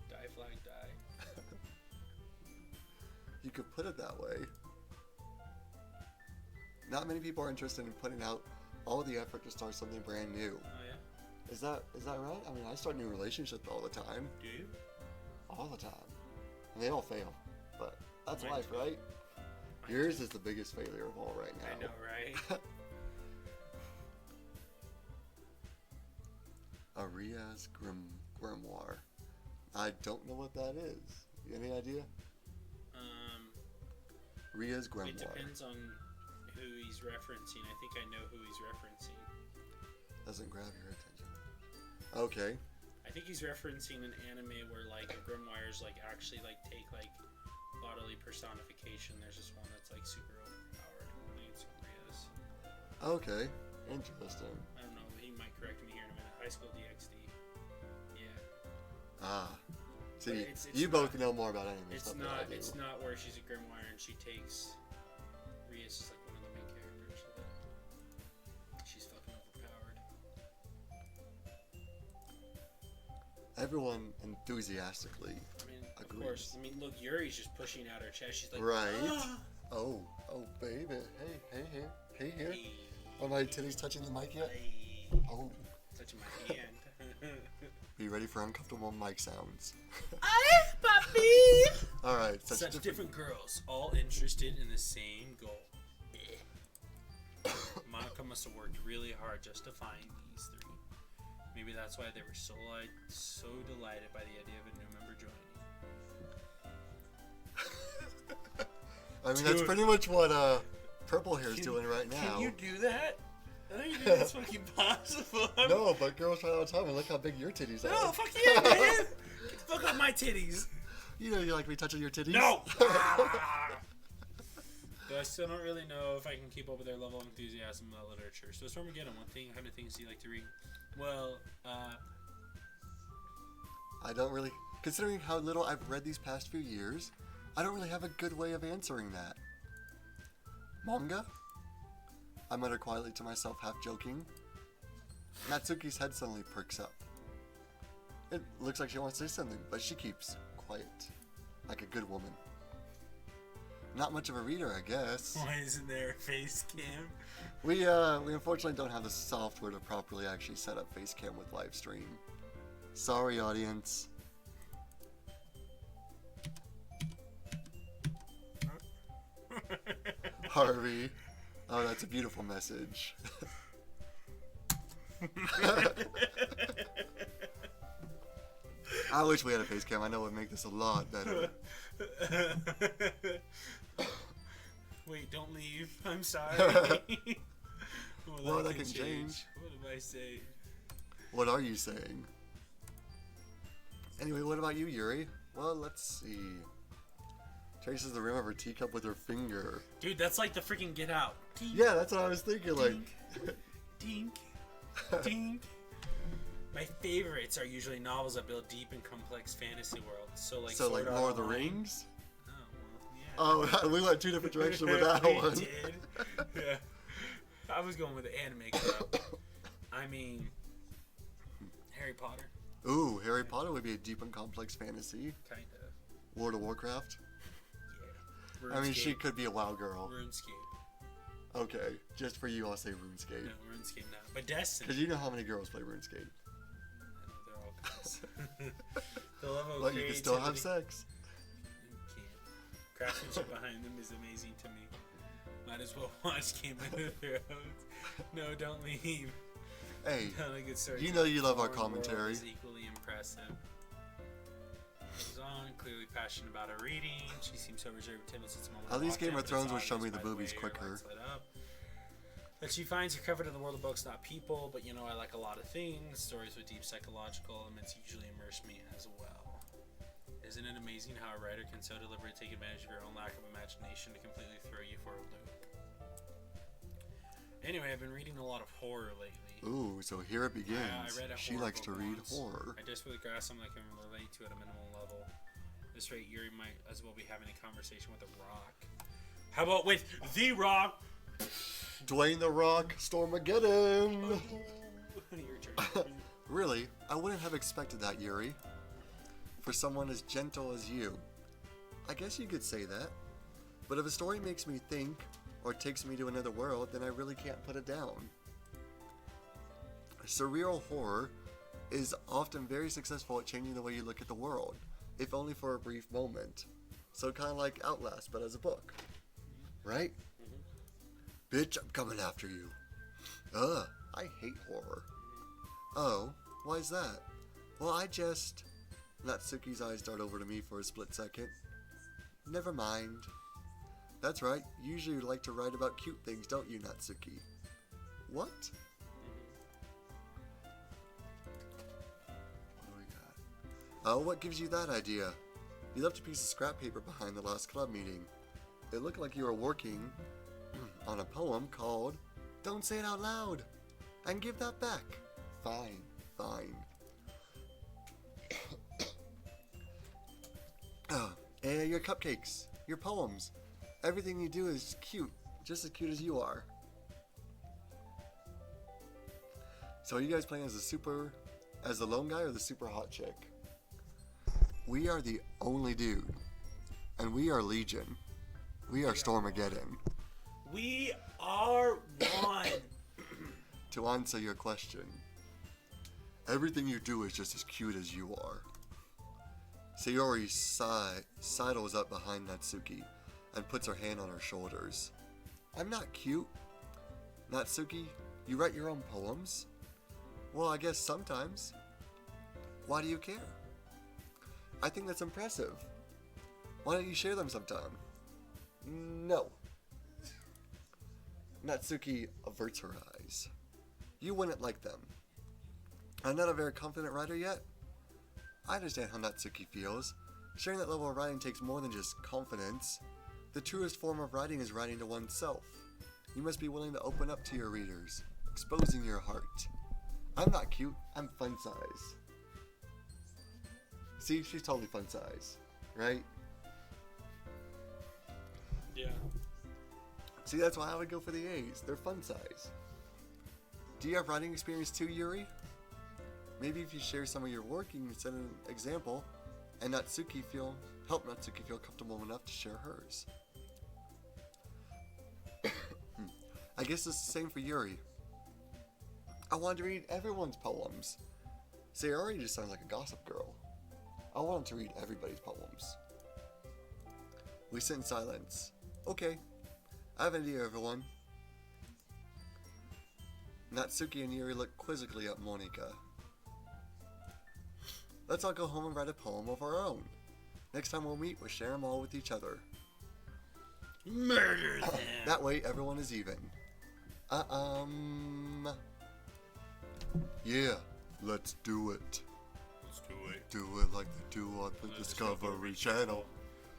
Die flag die. You could put it that way. Not many people are interested in putting out all the effort to start something brand new. Oh yeah. Is that right? I mean, I start new relationships all the time. Do you? All the time. And they all fail. But that's Mine life, too. right? Yours is the biggest failure of all right now. I know, right? Aria's grimoire. I don't know what that is. Any idea? Ria's grimoire. It depends on who he's referencing. I think I know who he's referencing. Doesn't grab your attention. Okay. I think he's referencing an anime where a grimoires actually take bodily personification. There's this one that's super overpowered. I think it's Ria's. Okay. Interesting. I don't know. He might correct me here in a minute. High School DxD. Yeah. Ah. See, It's you not- both know more about anime It's stuff than I not. do. It's not where she's a grimoire and she takes. Ria's is one of the main characters. So that she's fucking overpowered. Everyone enthusiastically. I mean, of Agrees. course. I mean, look, Yuri's just pushing out her chest. She's like, Right. "Ah." Oh, baby. Hey here. Hey, Are my titties touching the mic yet? hey. Oh. Touching my hand. Be ready for uncomfortable mic sounds. Ay, papi! Alright, Such different girls, all interested in the same goal. Monica must have worked really hard just to find these three. Maybe that's why they were so delighted by the idea of a new member joining. I mean, that's pretty much what Purple Hair's doing right now. Can you do that? I don't even think that's fucking possible. No, but girls try all the time, and look how big your titties are. No, fuck yeah, man! Get the fuck off my titties! You know you like me touching your titties? No! Though I still don't really know if I can keep up with their level of enthusiasm about literature. So, Stormageddon, what kind of things do you like to read? Well, I don't really... Considering how little I've read these past few years, I don't really have a good way of answering that. Manga? I mutter quietly to myself, half joking. Natsuki's head suddenly perks up. It looks like she wants to say something, but she keeps quiet. Like a good woman. Not much of a reader, I guess. why isn't there a face cam? We unfortunately don't have the software to properly actually set up Facecam with live stream. Sorry, audience. Harvey. Oh, that's a beautiful message. I wish we had a face cam. I know it would make this a lot better. Wait, don't leave. I'm sorry. Well, that can change. What am I saying? What are you saying? Anyway, what about you, Yuri? Well, let's see. Traces the rim of her teacup with her finger. Dude, that's like the freaking Get Out. Tink, Yeah, that's what I was thinking. Like, tink, tink. My favorites are usually novels that build deep and complex fantasy worlds. So like Lord of the Rings? Oh, well, yeah. Oh, we went two different directions with that We one. did. Yeah. I was going with the anime club. I mean, Harry Potter. Ooh, Harry Potter would be a deep and complex fantasy. Kind of. World of Warcraft? Yeah. I mean, she could be a WoW girl. RuneScape. Okay, just for you, I'll say RuneScape. No, RuneScape not. But Destiny. Because you know how many girls play RuneScape. They're all girls. The level of But you can still have creativity- sex. You can't. Craftsmanship behind them is amazing to me. Might as well watch Game of Thrones. No, don't leave. Hey, Telling good stories you know you love our foreign world commentary. is equally impressive. Goes on, clearly passionate about her reading. She seems so reserved and timid since the moment. At least I walked Game in, of but Thrones it's will show me obvious the by boobies way her quicker. lights lit up. That she finds her covered in the world of books, not people. But you know, I like a lot of things. Stories with deep psychological elements usually immerse me as well. Isn't it amazing how a writer can so deliberately take advantage of your own lack of imagination to completely throw you for a loop? Anyway, I've been reading a lot of horror lately. Ooh, so here it begins. I read a She horror likes to book read once. horror. I desperately grasp something I can relate to at a minimal level. At this rate, Yuri might as well be having a conversation with a rock. How about with the Rock? Dwayne the Rock, Stormageddon! Your turn. Really, I wouldn't have expected that, Yuri. For someone as gentle as you. I guess you could say that. But if a story makes me think, or takes me to another world, then I really can't put it down. Surreal horror is often very successful at changing the way you look at the world, if only for a brief moment. So kind of like Outlast, but as a book. Right? Bitch, I'm coming after you. Ugh, I hate horror. Oh, why is that? Well, Natsuki's eyes dart over to me for a split second. Never mind. That's right, you usually like to write about cute things, don't you, Natsuki? What? What do we got? Oh, what gives you that idea? You left a piece of scrap paper behind the last club meeting. It looked like you were working on a poem called Don't Say It Out Loud, and give that back. Fine, fine. Your cupcakes, your poems. Everything you do is cute, just as cute as you are. So are you guys playing as the lone guy or the super hot chick? We are the only dude, and we are Legion. We are Stormageddon. We are one. To answer your question, everything you do is just as cute as you are. Sayori sidles up behind Natsuki and puts her hand on her shoulders. I'm not cute. Natsuki, you write your own poems? Well, I guess sometimes. Why do you care? I think that's impressive. Why don't you share them sometime? No. Natsuki averts her eyes. You wouldn't like them. I'm not a very confident writer yet. I understand how Natsuki feels. Sharing that level of writing takes more than just confidence. The truest form of writing is writing to oneself. You must be willing to open up to your readers, exposing your heart. I'm not cute, I'm fun size. See, she's totally fun size, right? Yeah. See, that's why I would go for the A's. They're fun size. Do you have writing experience too, Yuri? Maybe if you share some of your work, you can set an example, and help Natsuki feel comfortable enough to share hers. I guess it's the same for Yuri. I wanted to read everyone's poems. Sayori just sounds like a gossip girl. I wanted to read everybody's poems. We sit in silence. Okay, I have an idea, everyone. Natsuki and Yuri look quizzically at Monika. Let's all go home and write a poem of our own. Next time we'll meet, we'll share them all with each other. Murder them. That way, everyone is even. Yeah, let's do it. Let's do it. Do it like they do on the Discovery Channel.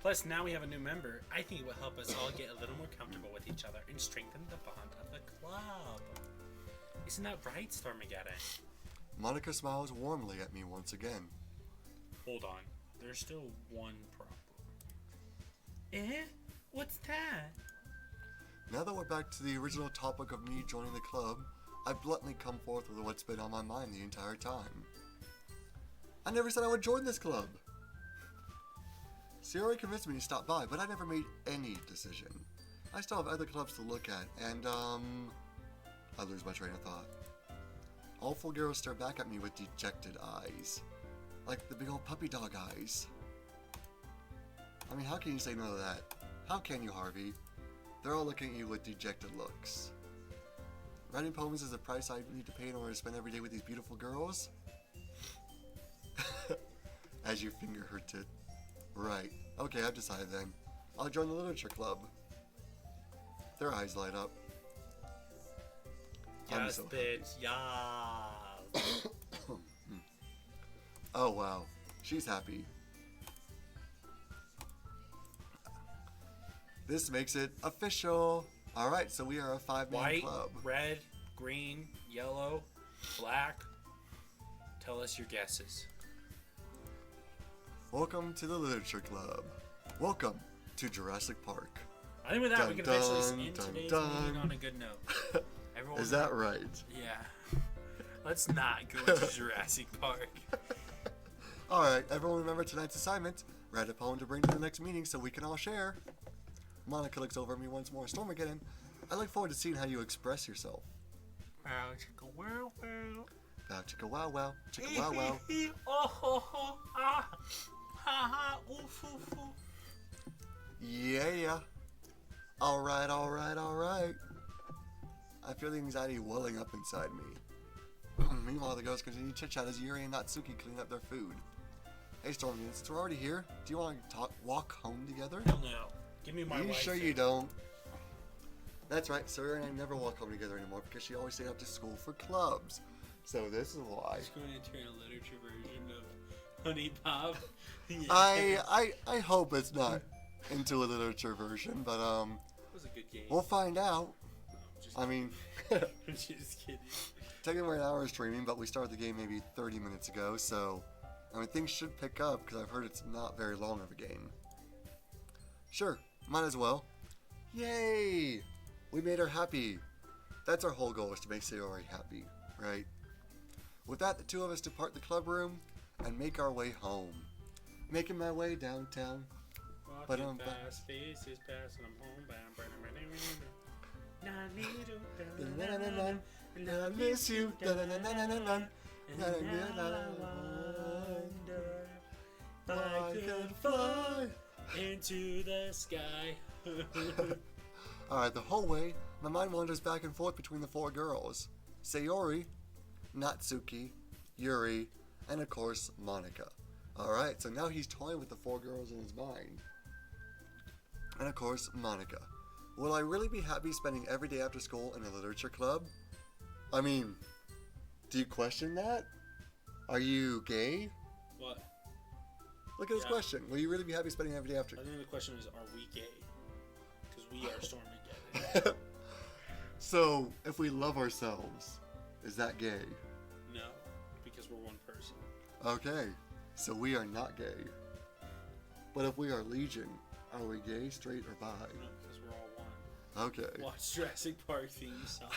Plus, now we have a new member. I think it will help us all get a little more comfortable with each other and strengthen the bond of the club. Isn't that right, Stormageddon? Monica smiles warmly at me once again. Hold on. There's still one problem. Eh? What's that? Now that we're back to the original topic of me joining the club, I bluntly come forth with what's been on my mind the entire time. I never said I would join this club. Sayori convinced me to stop by, but I never made any decision. I still have other clubs to look at, and I lose my train of thought. All 4 girls stare back at me with dejected eyes. Like the big old puppy dog eyes. I mean, how can you say no to that? How can you, Harvey? They're all looking at you with dejected looks. Writing poems is the price I need to pay in order to spend every day with these beautiful girls? As your finger her tit. Right. Okay, I've decided then. I'll join the literature club. Their eyes light up. Yes, so bitch. Yes. Oh, wow. She's happy. This makes it official. Alright, so we are a 5-man White, club. red, green, yellow, black. Tell us your guesses. Welcome to the literature club. Welcome to Jurassic Park. I think with that, Dun, we can officially end dun, today's dun. meeting on a good note. Everyone, Is that right? Yeah. Let's not go to Jurassic Park. Alright, everyone remember tonight's assignment. Write a poem to bring to the next meeting so we can all share. Monica looks over at me once more. Stormageddon, I look forward to seeing how you express yourself. Wow, chicka wow wow. Wow, chicka wow wow. Chicka wow wow. Oh ho ho ah. Ha ha oof oof oof. Yeah. Alright, alright, alright. I feel the anxiety welling up inside me. Meanwhile, the girls continue chit-chat as Yuri and Natsuki clean up their food. Hey, Stormy, since we're already here, do you want to walk home together? Hell no. Give me my You wife. sure you don't? That's right, Sarah and I never walk home together anymore because she always stayed up to school for clubs. So this is why. It's going to turn a literature version of Honey Pop. Yeah. I hope it's not into a literature version, but It was a good game. we'll find out. Just I mean, I'm just kidding. technically we're an hour streaming, but we started the game maybe 30 minutes ago, so I mean things should pick up because I've heard it's not very long of a game. Sure, might as well. Yay! We made her happy. That's our whole goal, is to make Sayori happy, right? With that, the two of us depart the club room and make our way home. Making my way downtown. Walking fast, faces pass, and I'm home bound. And I miss you. And now I wonder if I could fly into the sky. Alright, the whole way, my mind wanders back and forth between the 4 girls. Sayori, Natsuki, Yuri, and of course, Monica. Alright, so now he's toying with the 4 girls in his mind. And of course, Monica. Will I really be happy spending every day after school in a literature club? I mean, do you question that? Are you gay? What? Look at this Yeah. question. Will you really be happy spending every day after? I think the question is, are we gay? Because we are Stormageddon. So, if we love ourselves, is that gay? No, because we're one person. Okay, so we are not gay. But if we are Legion, are we gay, straight, or bi? No, because we're all one. Okay. Watch Jurassic Park theme song.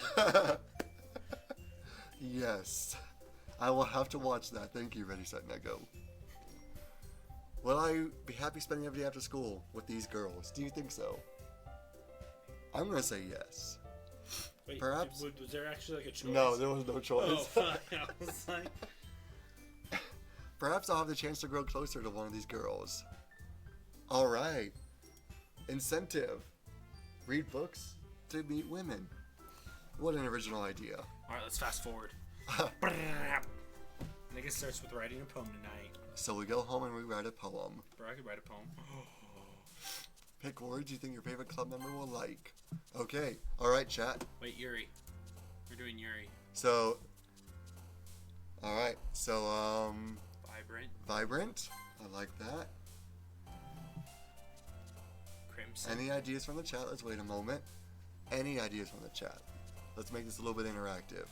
Yes. I will have to watch that. Thank you, Ready, Set, Net, Go. Will I be happy spending every day after school with these girls? Do you think so? I'm going to say yes. Wait, Perhaps? was there actually like a choice? No, there was no choice. Oh, fuck. I was like... Perhaps I'll have the chance to grow closer to one of these girls. Alright. Incentive. Read books to meet women. What an original idea. Alright, let's fast forward. Nigga starts with writing a poem tonight. So we go home and we write a poem. Bro, I could write a poem. Pick words you think your favorite club member will like. Okay. Alright, chat. Wait, Yuri. We're doing Yuri. So... Alright. So, Vibrant. Vibrant. I like that. Crimson. Any ideas from the chat? Let's wait a moment. Any ideas from the chat? Let's make this a little bit interactive.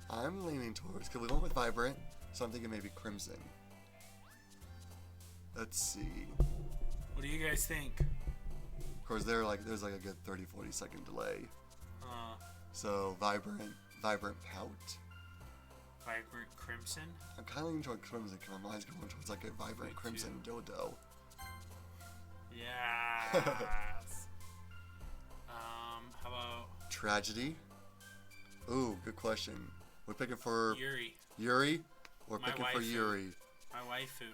I'm leaning towards, because we went with vibrant, so I'm thinking maybe crimson. Let's see. What do you guys think? Of course, there's like a good 30-40 second delay. So vibrant pout. Vibrant crimson? I'm kind of leaning toward crimson because my mind's going towards like a vibrant crimson dodo. Yes. How about tragedy? Ooh, good question. We're picking for Yuri? Yuri? We're My picking for waifu. Yuri. My waifu.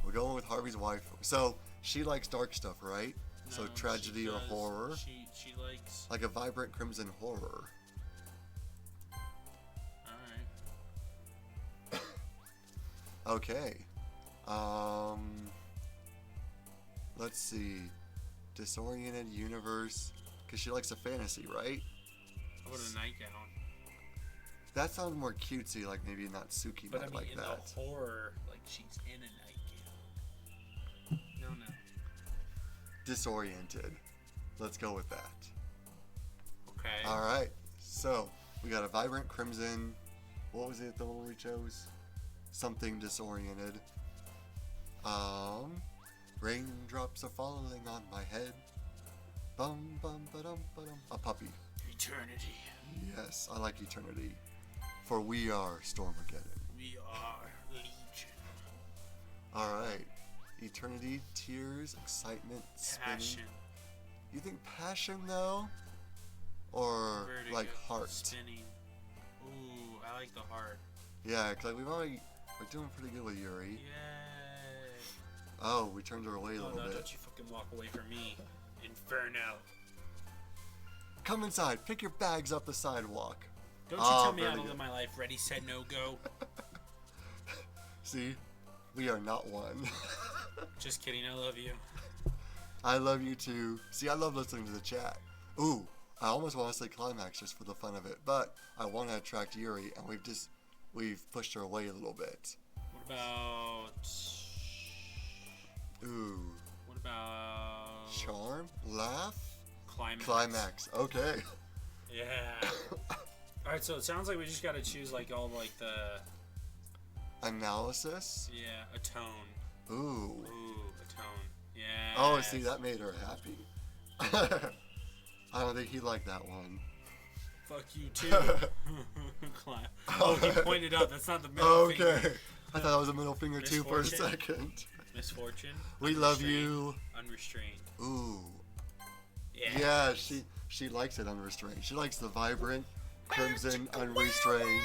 We're going with Harvey's wife. So she likes dark stuff, right? No, So tragedy she or does. horror? She likes. Like a vibrant crimson horror. Alright. Okay. Let's see. Disoriented universe. Because she likes a fantasy, right? How about a nightgown? That sounds more cutesy, like maybe Natsuki But I might mean, like in that. the horror, like she's in a nightgown. No. Disoriented. Let's go with that. Okay. Alright. So, we got a vibrant crimson. What was it, the one we chose? Something disoriented. Raindrops are falling on my head. Bum bum ba-dum ba-dum. A puppy. Eternity. Yes, I like eternity. For we are Stormageddon. We are Legion. Alright. Eternity, tears, excitement, spinning. Passion. You think passion though? Or Vertigo. like heart? Spinning. Ooh, I like the heart. Yeah, because we're doing pretty good with Yuri. Yay. Oh, we turned her away a Oh little no, bit. don't you fucking walk away from me. Inferno. Come inside. Pick your bags up the sidewalk. Don't you tell me how to Vertigo. live my life. Ready, set, no, go. See? We are not one. Just kidding, I love you. I love you too. See, I love listening to the chat. Ooh, I almost want to say climax just for the fun of it, but I want to attract Yuri, and we've pushed her away a little bit. What about... Ooh. What about... Charm? Laugh? Climax. Climax. Okay. Yeah. Alright, so it sounds like we just gotta choose like all like the... Analysis? Yeah, a tone. Ooh. Ooh, a tone. Yeah. Oh, see, that made her happy. I don't think he liked that one. Fuck you too. Oh, he pointed up. That's not the middle Okay. finger. I thought that was a middle finger too for a Misfortune? second. Misfortune. We love Unrestrained. you. Unrestrained. Ooh. Yeah. Yeah, she likes it unrestrained. She likes the vibrant, crimson, unrestrained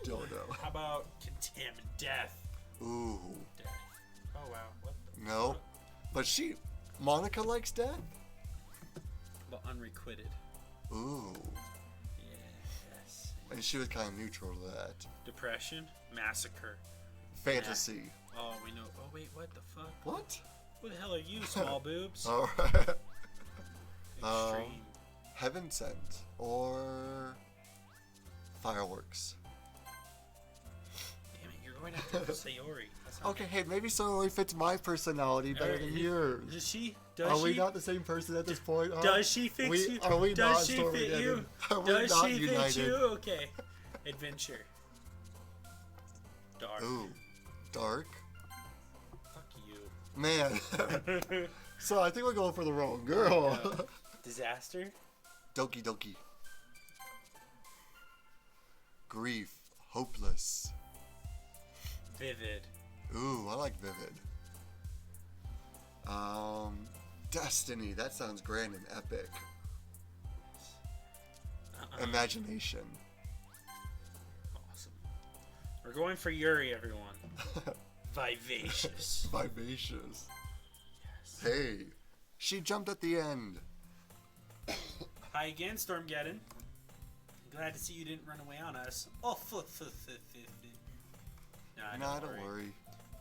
dildo. How about contaminant death? Ooh. Death. Oh wow. What the No. But Monica likes death? But unrequited. Ooh. Yes. And she was kind of neutral to that. Depression. Massacre. Fantasy. Oh, we know. Oh wait, what the fuck? What? Who the hell are you, small boobs? Alright. Extreme. Heaven Sent or Fireworks. Damn it, you're going after Sayori. That's not Okay, hey, maybe Sayori fits my personality better than yours. Does she? Does Are she? we not the same person at this point? Huh? Does she fix you? Are we not Does she fit Stormageddon? you? Are we Does not she united? fit you? Okay. Adventure. Dark. Ooh, dark. Fuck you. Man. So I think we're going for the wrong girl. Disaster. Doki Doki. Grief. Hopeless. Vivid. Ooh, I like vivid. Destiny. That sounds grand and epic. Imagination. Awesome. We're going for Yuri, everyone. Vivacious. Vivacious. Yes. Hey, she jumped at the end. Hi again, Stormageddon. Glad to see you didn't run away on us. Oh, Nah, don't worry.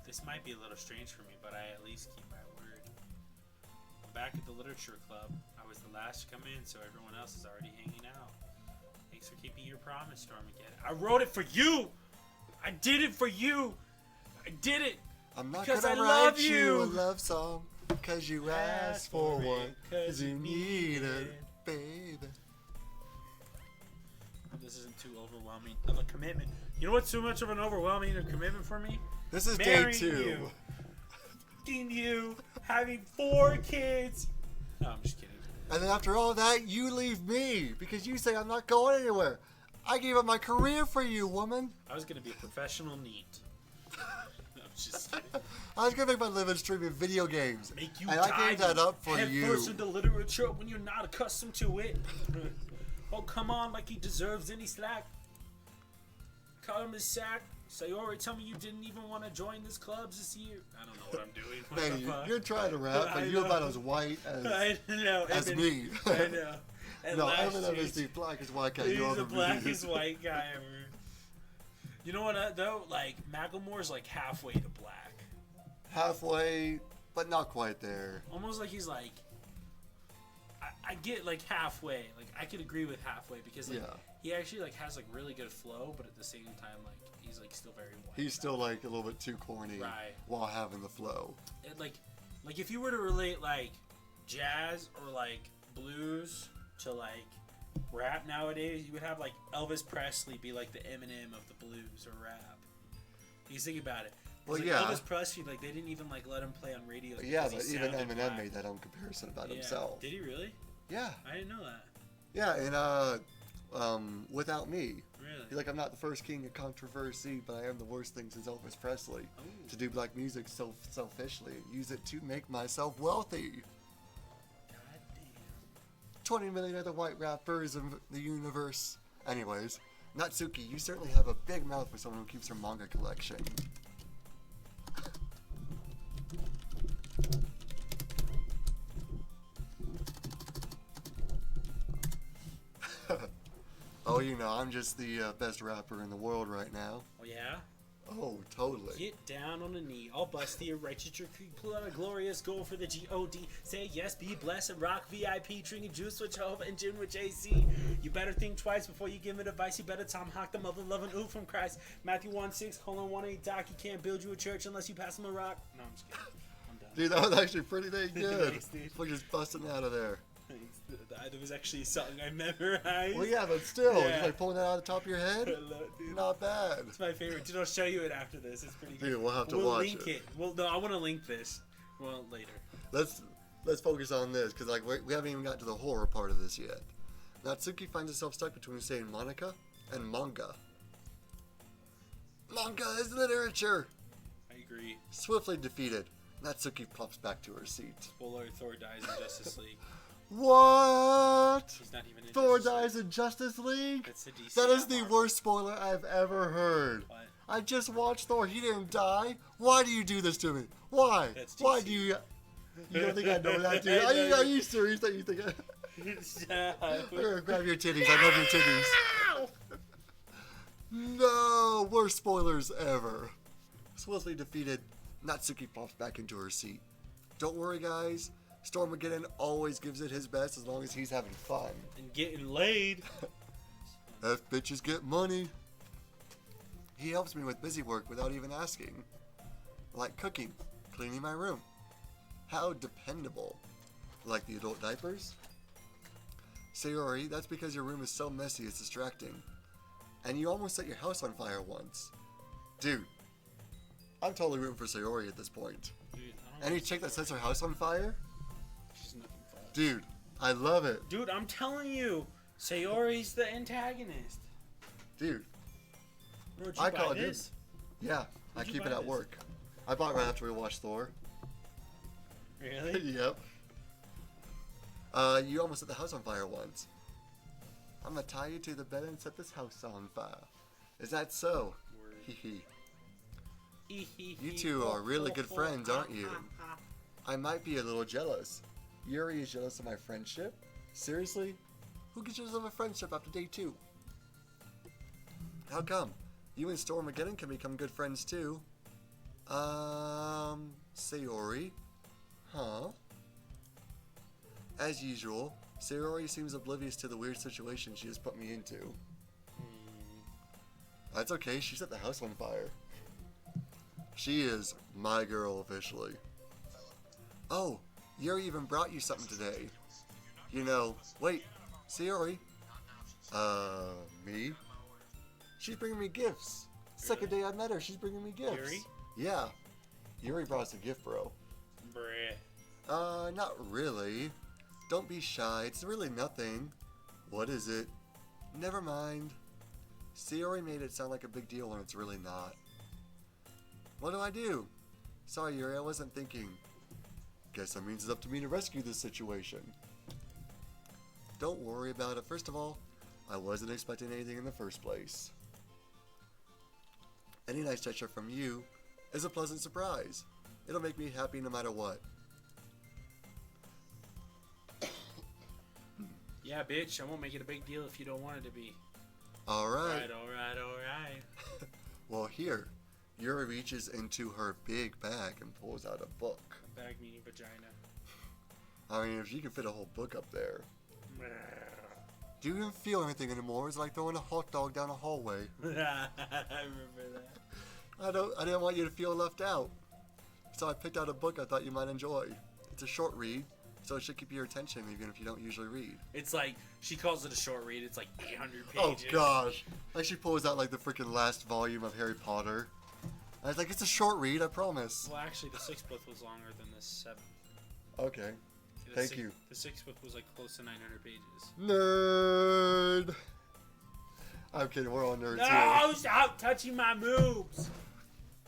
This might be a little strange for me, but I at least keep my word. I'm back at the Literature Club. I was the last to come in, so everyone else is already hanging out. Thanks for keeping your promise, Stormageddon. I wrote it for you! I did it for you! I did it! I'm not Because gonna I love write you. a love song, cause you asked for one, cause you need it, baby. this isn't too overwhelming of a commitment. You know what's too much of an overwhelming commitment for me? This is Marrying day 2. you. Fucking you. Having 4 kids. No, I'm just kidding. And then after all that, you leave me because you say I'm not going anywhere. I gave up my career for you, woman. I was gonna be a professional neat. I'm just kidding. I was gonna make my living streaming video games. Make you and I gave that up for head you. first into literature when you're not accustomed to it. Oh, come on, like he deserves any slack. Call him his sack. Sayori, tell me you didn't even want to join this club this year. I don't know what I'm doing. Man, you're trying to rap, but you're about as white as me. I know. And no, Eminem is the blackest white guy you ever He's the blackest white guy ever. You know what, though? Like, Macklemore's like halfway to black. Halfway, but not quite there. Almost like he's like... I get like halfway. Like, I could agree with halfway because like he actually like has like really good flow, but at the same time like he's like still very white. He's still like a little bit too corny while having the flow. It, like if you were to relate like jazz or like blues to like rap nowadays, you would have like Elvis Presley be like the Eminem of the blues or rap. You think about it. Well, like yeah. Elvis Presley, like they didn't even like let him play on radio. Yeah, but even Eminem made that own comparison about himself. Did he really? Yeah. I didn't know that. Yeah, and Without Me. Really? He's like, I'm not the first king of controversy, but I am the worst thing since Elvis Presley. Ooh. To do black music so selfishly, use it to make myself wealthy. God damn. 20 million other white rappers in the universe. Anyways, Natsuki, you certainly have a big mouth for someone who keeps her manga collection. Oh, you know, I'm just the best rapper in the world right now. Oh, yeah? Oh, totally. Get down on a knee, all busty, righteous, your creed, pull out a glorious goal for the G-O-D. Say yes, be blessed, and rock VIP, drinking juice with Jehovah and gin with JC. You better think twice before you give it advice. You better tomahawk the mother-loving ooh from Christ. Matthew 1:6:1-8, Doc, you can't build you a church unless you pass him a rock. No, I'm just kidding. I'm done. Dude, that was actually pretty dang good. Thanks, dude. We're just busting out of there. That was actually something I memorized. Well, yeah, but still, Yeah. just like pulling that out of the top of your head, I love it, dude. not bad. It's my favorite. Dude, I'll show you it after this. It's pretty good. Dude, we'll have to We'll watch link it. Well, no, I want to link this. Well, later. Let's focus on this, because like we haven't even got to the horror part of this yet. Natsuki finds herself stuck between saying Monica and manga. Manga is literature! I agree. Swiftly defeated, Natsuki pops back to her seat. Spoiler, Thor dies in Justice League. What? He's not even in Thor Justice dies in Justice League? That's the DC. That is not the Marvel. worst spoiler I've ever heard. What? I just watched Thor. He didn't die. Why do you do this to me? Why? That's Why DC. do you... You don't think I know that, dude? Are you serious that you think I'm gonna grab your titties. I love your titties. No! Worst spoilers ever. Swiftly defeated, Natsuki pops back into her seat. Don't worry, guys. Stormageddon always gives it his best as long as he's having fun. And getting laid. F bitches get money. He helps me with busy work without even asking. Like cooking, cleaning my room. How dependable. Like the adult diapers? Sayori, that's because your room is so messy it's distracting. And you almost set your house on fire once. Dude, I'm totally rooting for Sayori at this point. Dude, I don't Any chick that sets her house on fire? She's nothing false. Dude, I love it. Dude, I'm telling you, Sayori's the antagonist. Dude, Where'd you I buy call it this? yeah, I Where'd you keep it buy at this? work. I bought it right after we watched Thor. Really? Yep. You almost set the house on fire once. I'm gonna tie you to the bed and set this house on fire. Is that so? Word. Hee hee. You two are really good friends, aren't you? I might be a little jealous. Yuri is jealous of my friendship? Seriously? Who gets jealous of a friendship after day 2? How come? You and Stormageddon can become good friends too. Sayori? Huh? As usual, Sayori seems oblivious to the weird situation she has put me into. That's okay, she set the house on fire. She is my girl officially. Oh, Yuri even brought you something today. You know, wait, Sayori, Me? She's bringing me gifts. Second day I met her, she's bringing me gifts. Yuri? Yeah. Yuri brought us a gift, bro. Bruh. Not really. Don't be shy. It's really nothing. What is it? Never mind. Sayori made it sound like a big deal when it's really not. What do I do? Sorry, Yuri, I wasn't thinking. Guess that means it's up to me to rescue this situation. Don't worry about it. First of all, I wasn't expecting anything in the first place. Any nice gesture from you is a pleasant surprise. It'll make me happy no matter what. Yeah, bitch, I won't make it a big deal if you don't want it to be. Alright. Alright. Well, here, Yuri reaches into her big bag and pulls out a book. Bag meaning vagina. I mean, if she can fit a whole book up there. Do you even feel anything anymore? It's like throwing a hot dog down a hallway. I remember that. I didn't want you to feel left out. So I picked out a book I thought you might enjoy. It's a short read, so it should keep your attention even if you don't usually read. It's like, she calls it a short read, it's like 800 Oh pages. gosh. Like she pulls out like the freaking last volume of Harry Potter. I was like, it's a short read, I promise. Well, actually, the sixth book was longer than the seventh. Okay. Thank you. The sixth book was like close to 900 pages. Nerd! I'm kidding, we're all nerds No, here. stop touching my moves!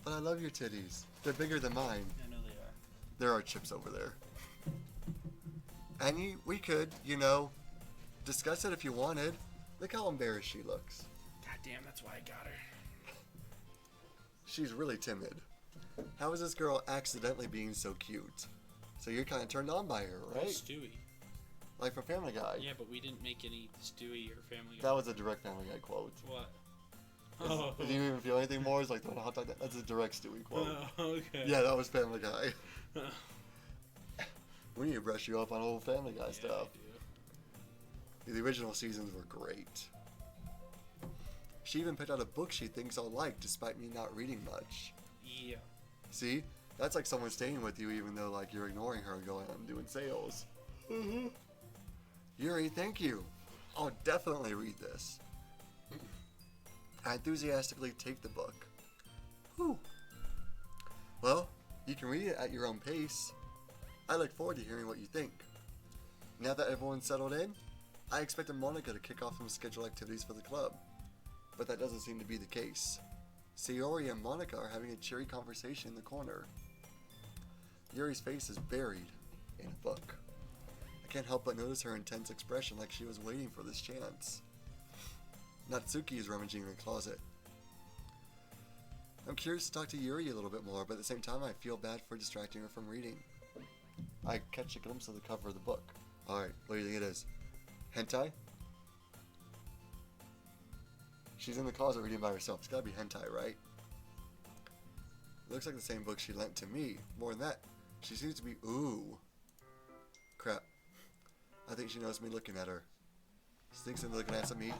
But I love your titties. They're bigger than mine. I know they are. There are chips over there. And we could, discuss it if you wanted. Look how embarrassed she looks. God damn, that's why I got her. She's really timid. How is this girl accidentally being so cute? So you're kind of turned on by her, right? Stewie. Like from Family Guy. Yeah, but we didn't make any Stewie or Family Guy. That was a direct Family Guy quote. What? Did you even feel anything more? It's like throwing a hot dog. That's a direct Stewie quote. Okay. Yeah, that was Family Guy. We need to brush you up on old Family Guy stuff. The original seasons were great. She even picked out a book she thinks I'll like, despite me not reading much. Yeah. See? That's like someone staying with you even though like you're ignoring her and going out and doing sales. Mm-hmm. Yuri, thank you. I'll definitely read this. I enthusiastically take the book. Whew. Well, you can read it at your own pace. I look forward to hearing what you think. Now that everyone's settled in, I expected Monica to kick off some scheduled activities for the club. But that doesn't seem to be the case. Sayori and Monica are having a cheery conversation in the corner. Yuri's face is buried in a book. I can't help but notice her intense expression like she was waiting for this chance. Natsuki is rummaging in the closet. I'm curious to talk to Yuri a little bit more, but at the same time I feel bad for distracting her from reading. I catch a glimpse of the cover of the book. Alright, what do you think it is? Hentai? She's in the closet reading by herself. It's gotta be hentai, right? It looks like the same book she lent to me. More than that, she seems to be... Ooh. Crap. I think she knows me looking at her. She thinks I'm looking at some meat.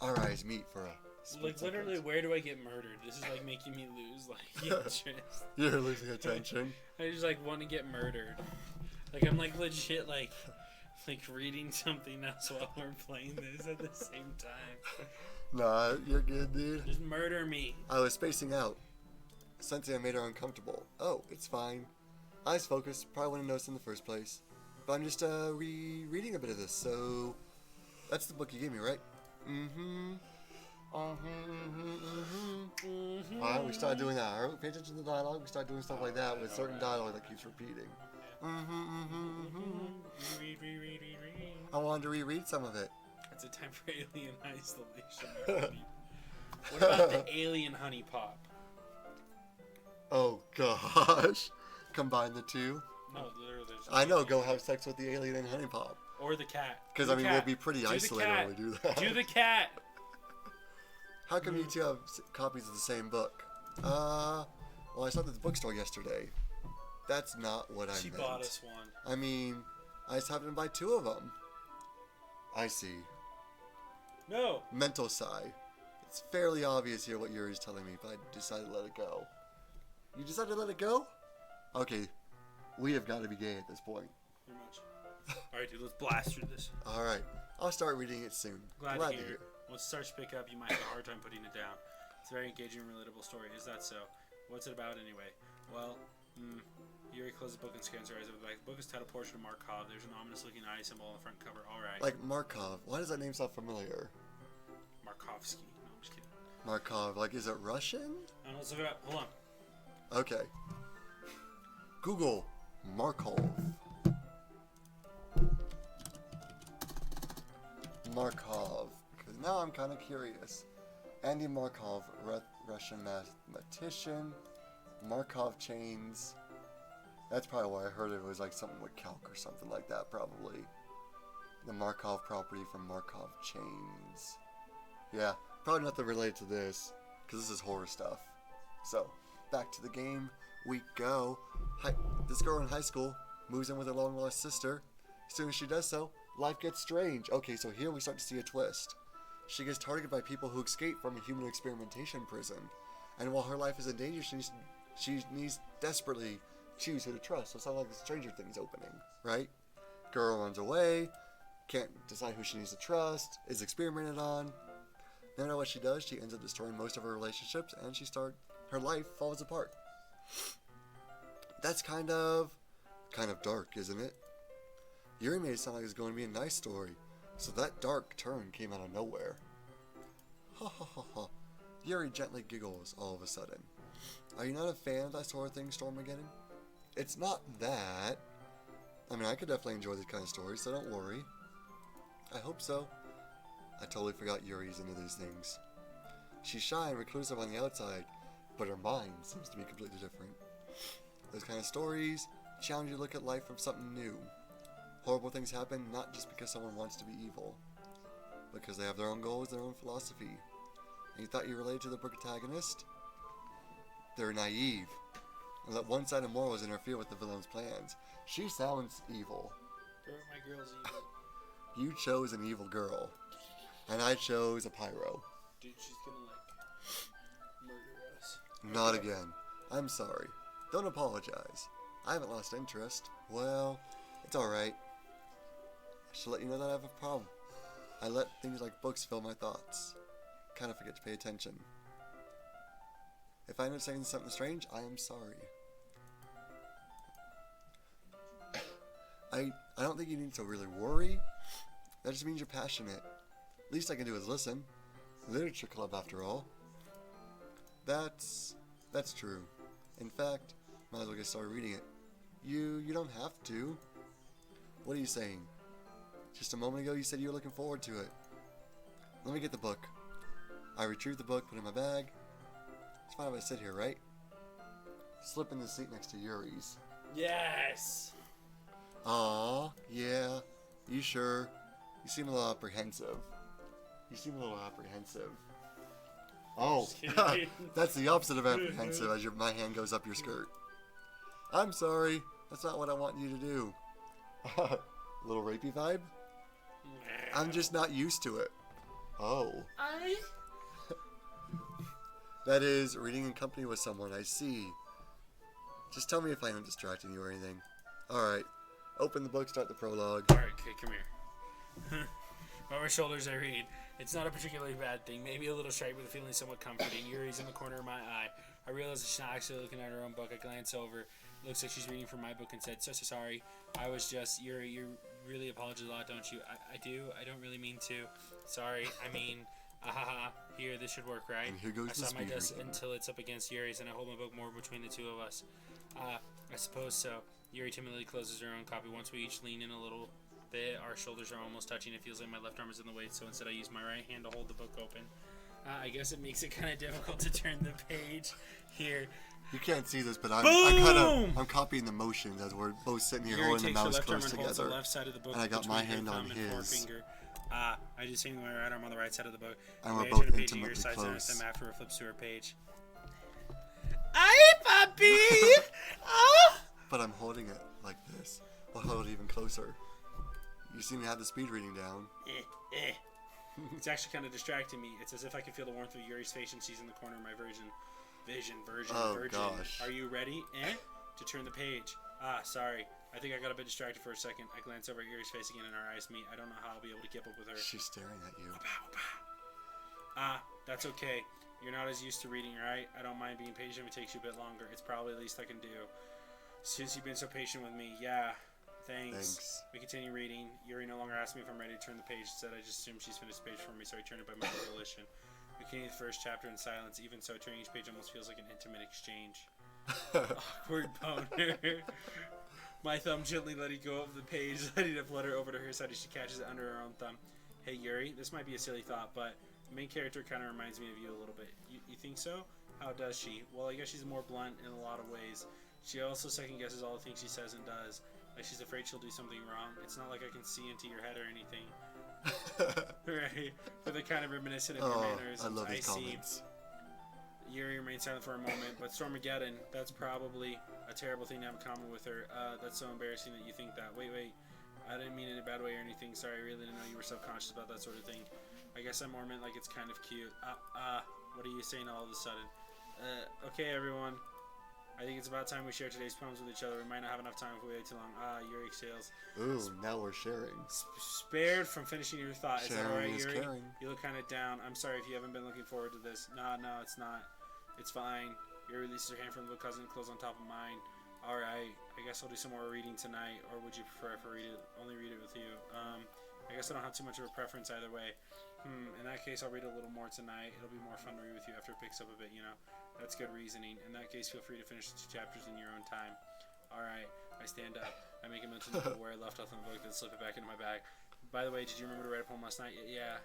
Our eyes meet for a split Like, literally, second. where do I get murdered? This is, like, making me lose, like, interest. You're losing attention. I just, like, want to get murdered. Like, I'm, like, legit, like reading something else while we're playing this at the same time. Nah, you're good, dude. Just murder me. I was spacing out. Sensing I made her uncomfortable. Oh, it's fine. Eyes focused. Probably wouldn't have noticed in the first place. But I'm just rereading a bit of this, so... That's the book you gave me, right? Mm-hmm. Alright, we started doing that. Alright, pay attention to the dialogue. We start doing stuff like that with certain dialogue that keeps repeating. Read. I wanted to reread some of it. It's a time for alien isolation. What about the alien honey pop? Oh gosh. Combine the two. No, literally. I know, go have sex with the alien and honey pop. Or the cat. Because I mean, we'll be pretty isolated when we do that. Do the cat. How come you two have copies of the same book? Well, I saw it at the bookstore yesterday. That's not what I meant. She bought us one. I mean, I just happened to buy two of them. I see. No. Mental sigh. It's fairly obvious here what Yuri's telling me, but I decided to let it go. You decided to let it go? Okay, we have got to be gay at this point. Pretty much. Alright, dude, let's blast through this. Alright, I'll start reading it soon. Glad to hear. Once it starts to pick up, you might have a hard time putting it down. It's a very engaging and relatable story. Is that so? What's it about anyway? Well, Yuri closes the book and scans her eyes over the back. The book is titled Portrait of Markov. There's an ominous-looking eye symbol on the front cover. All right. Like Markov. Why does that name sound familiar? Markovsky. No, I'm just kidding. Markov. Like, is it Russian? Let's look it up. Hold on. Okay. Google Markov. Markov. Because now I'm kind of curious. Andy Markov, Russian mathematician. Markov chains. That's probably why I heard it was like something with calc or something like that, probably. The Markov property from Markov chains. Yeah, probably nothing related to this, because this is horror stuff. So, back to the game we go. This girl in high school moves in with her long-lost sister. As soon as she does so, life gets strange. Okay, so here we start to see a twist. She gets targeted by people who escape from a human experimentation prison. And while her life is in danger, she needs desperately choose who to trust. So it's not like the Stranger Things opening, right? Girl runs away, can't decide who she needs to trust, is experimented on. No matter what she does, she ends up destroying most of her relationships, and her life falls apart. That's kind of dark, isn't it? Yuri made it sound like it was going to be a nice story, so that dark turn came out of nowhere. Ha ha ha ha. Yuri gently giggles all of a sudden. Are you not a fan of that sort of thing, Stormageddon? It's not that. I mean, I could definitely enjoy this kind of story, so don't worry. I hope so. I totally forgot Yuri's into these things. She's shy and reclusive on the outside, but her mind seems to be completely different. Those kind of stories challenge you to look at life from something new. Horrible things happen not just because someone wants to be evil, because they have their own goals, their own philosophy. And you thought you related to the protagonist? They're naive, and let one-sided morals interfere with the villain's plans. She sounds evil. My girl's evil. You chose an evil girl, and I chose a pyro. Dude, she's gonna, murder us. Not again. I'm sorry. Don't apologize. I haven't lost interest. Well, it's alright. I should let you know that I have a problem. I let things like books fill my thoughts. Kind of forget to pay attention. If I end up saying something strange, I am sorry. I don't think you need to really worry. That just means you're passionate. Least I can do is listen. Literature club, after all. That's true. In fact, might as well get started reading it. You don't have to. What are you saying? Just a moment ago you said you were looking forward to it. Let me get the book. I retrieve the book, put it in my bag. It's fine if I sit here, right? Slip in the seat next to Yuri's. Yes! Aw, yeah. You sure? You seem a little apprehensive. Oh, that's the opposite of apprehensive as my hand goes up your skirt. I'm sorry. That's not what I want you to do. A little rapey vibe? I'm just not used to it. Oh. That is, reading in company with someone, I see. Just tell me if I am distracting you or anything. Alright. Open the book, start the prologue. Alright, okay, come here. Over my shoulders I read. It's not a particularly bad thing. Maybe a little straight, but feeling somewhat comforting. Yuri's in the corner of my eye. I realize that she's not actually looking at her own book. I glance over. Looks like she's reading from my book and said, so sorry. I was just, Yuri, you really apologize a lot, don't you? I do. I don't really mean to. Sorry. I mean, here, this should work, right? And here goes I saw my desk until it's up against Yuri's, and I hold my book more between the two of us. I suppose so. Yuri timidly closes her own copy. Once we each lean in a little bit, our shoulders are almost touching. It feels like my left arm is in the way, so instead I use my right hand to hold the book open. I guess it makes it kind of difficult to turn the page here. You can't see this, but I'm copying the motions as we're both sitting here Yuri holding the mouse close together. together. The left side of the book and I got my hand on his. I do the same with my right arm on the right side of the book. And we're both intimately close. Them after it flips to her page. Hi, puppy! Oh! But I'm holding it like this. I'll hold it even closer. You seem to have the speed reading down. It's actually kind of distracting me. It's as if I can feel the warmth of Yuri's face and she's in the corner of my vision. Oh, gosh. Are you ready? To turn the page. Sorry. I think I got a bit distracted for a second. I glance over at Yuri's face again and our eyes meet. I don't know how I'll be able to keep up with her. She's staring at you. That's okay. You're not as used to reading, right? I don't mind being patient if it takes you a bit longer. It's probably the least I can do. Since you've been so patient with me, yeah. Thanks. We continue reading. Yuri no longer asks me if I'm ready to turn the page. Instead, I just assume she's finished the page for me, so I turn it by my own volition. We continue the first chapter in silence. Even so, turning each page almost feels like an intimate exchange. Awkward boner. My thumb gently letting go of the page, letting it flutter over to her side as she catches it under her own thumb. Hey Yuri, this might be a silly thought, but the main character kind of reminds me of you a little bit. You think so? How does she? Well, I guess she's more blunt in a lot of ways. She also second guesses all the things she says and does. Like she's afraid she'll do something wrong. It's not like I can see into your head or anything. Right? But they're kind of reminiscent of your manners. I love these comments. Yuri remains silent for a moment, but Stormageddon, that's probably a terrible thing to have in common with her. That's so embarrassing that you think that. Wait. I didn't mean it in a bad way or anything. Sorry, I really didn't know you were self-conscious about that sort of thing. I guess I more meant like it's kind of cute. What are you saying all of a sudden? Okay, everyone. I think it's about time we share today's poems with each other. We might not have enough time if we wait too long. Yuri exhales. Ooh, now we're sharing. Spared from finishing your thought. Is that alright, Yuri? Caring. You look kind of down. I'm sorry if you haven't been looking forward to this. No, it's not. It's fine. Yuri releases her hand from the book, causing it to close on top of mine. Alright, I guess I'll do some more reading tonight. Or would you prefer if I only read it with you? I guess I don't have too much of a preference either way. In that case, I'll read a little more tonight. It'll be more fun to read with you after it picks up a bit, you know. That's good reasoning. In that case, feel free to finish the 2 chapters in your own time. Alright, I stand up. I make a mental note of where I left off in the book, then slip it back into my bag. By the way, did you remember to write a poem last night? Yeah.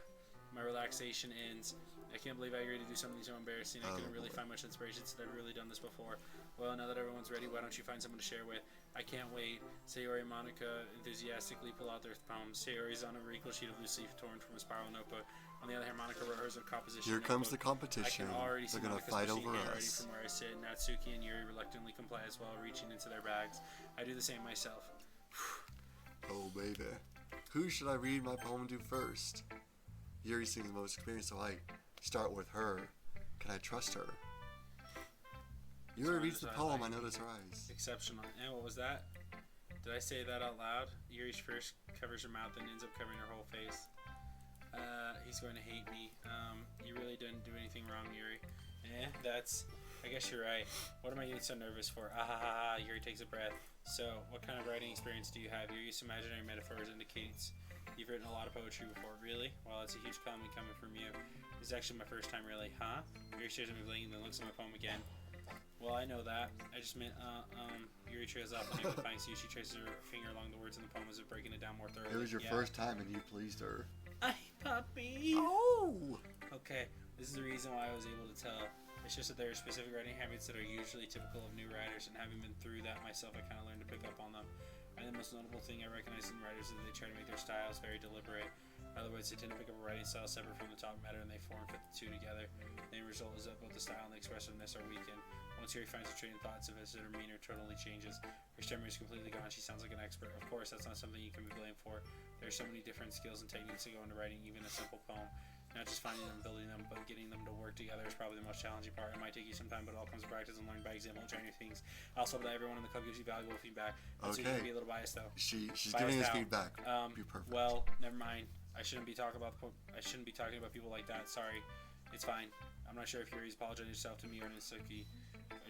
My relaxation ends. I can't believe I agreed to do something so embarrassing. I couldn't really find much inspiration since I've really done this before. Well, now that everyone's ready, why don't you find someone to share with? I can't wait. Sayori and Monica enthusiastically pull out their poems. Sayori's on a wrinkle sheet of loose leaf torn from a spiral notebook. On the other hand, Monica wrote hers of composition. Here comes the competition. I can already see They're gonna Monica's fight pushing over hand us. From where I sit. Natsuki and Yuri reluctantly comply as well, reaching into their bags. I do the same myself. Oh, baby. Who should I read my poem to first? Yuri seems the most experienced, so I start with her. Can I trust her? Yuri reads the poem, I notice her eyes. Exceptional. And what was that? Did I say that out loud? Yuri first covers her mouth and ends up covering her whole face. He's going to hate me. You really didn't do anything wrong, Yuri. I guess you're right. What am I getting so nervous for? Yuri takes a breath. So, what kind of writing experience do you have? Your use of imaginary metaphors indicates you've written a lot of poetry before. Really? Well, that's a huge compliment coming from you. This is actually my first time, really. Huh? Yuri stares at me blinking, then looks at my poem again. Well, I know that. I just meant, Yuri trails off and amplifying, so she traces her finger along the words in the poem as if breaking it down more thoroughly. It was your first time and you pleased her. Ay, puppy! Oh! Okay, this is the reason why I was able to tell. It's just that there are specific writing habits that are usually typical of new writers, and having been through that myself, I kind of learned to pick up on them. And the most notable thing I recognize in writers is that they try to make their styles very deliberate. In other words, they tend to pick up a writing style separate from the topic matter, and they form fit the two together. The end result is that both the style and the expressiveness are weakened. Once Yuri finds her train of thoughts, if her demeanor totally changes. Her stammer is completely gone. She sounds like an expert. Of course, that's not something you can be blamed for. There are so many different skills and techniques that go into writing even a simple poem. Not just finding them and building them, but getting them to work together is probably the most challenging part. It might take you some time, but it all comes to practice and learned by example and trying new things. I also hope that everyone in the club gives you valuable feedback. So you can be a little biased, though. She's giving us feedback. Be perfect. Well, never mind. I shouldn't be talking about people like that. Sorry. It's fine. I'm not sure if Yuri's apologizing yourself to me or Natsuki.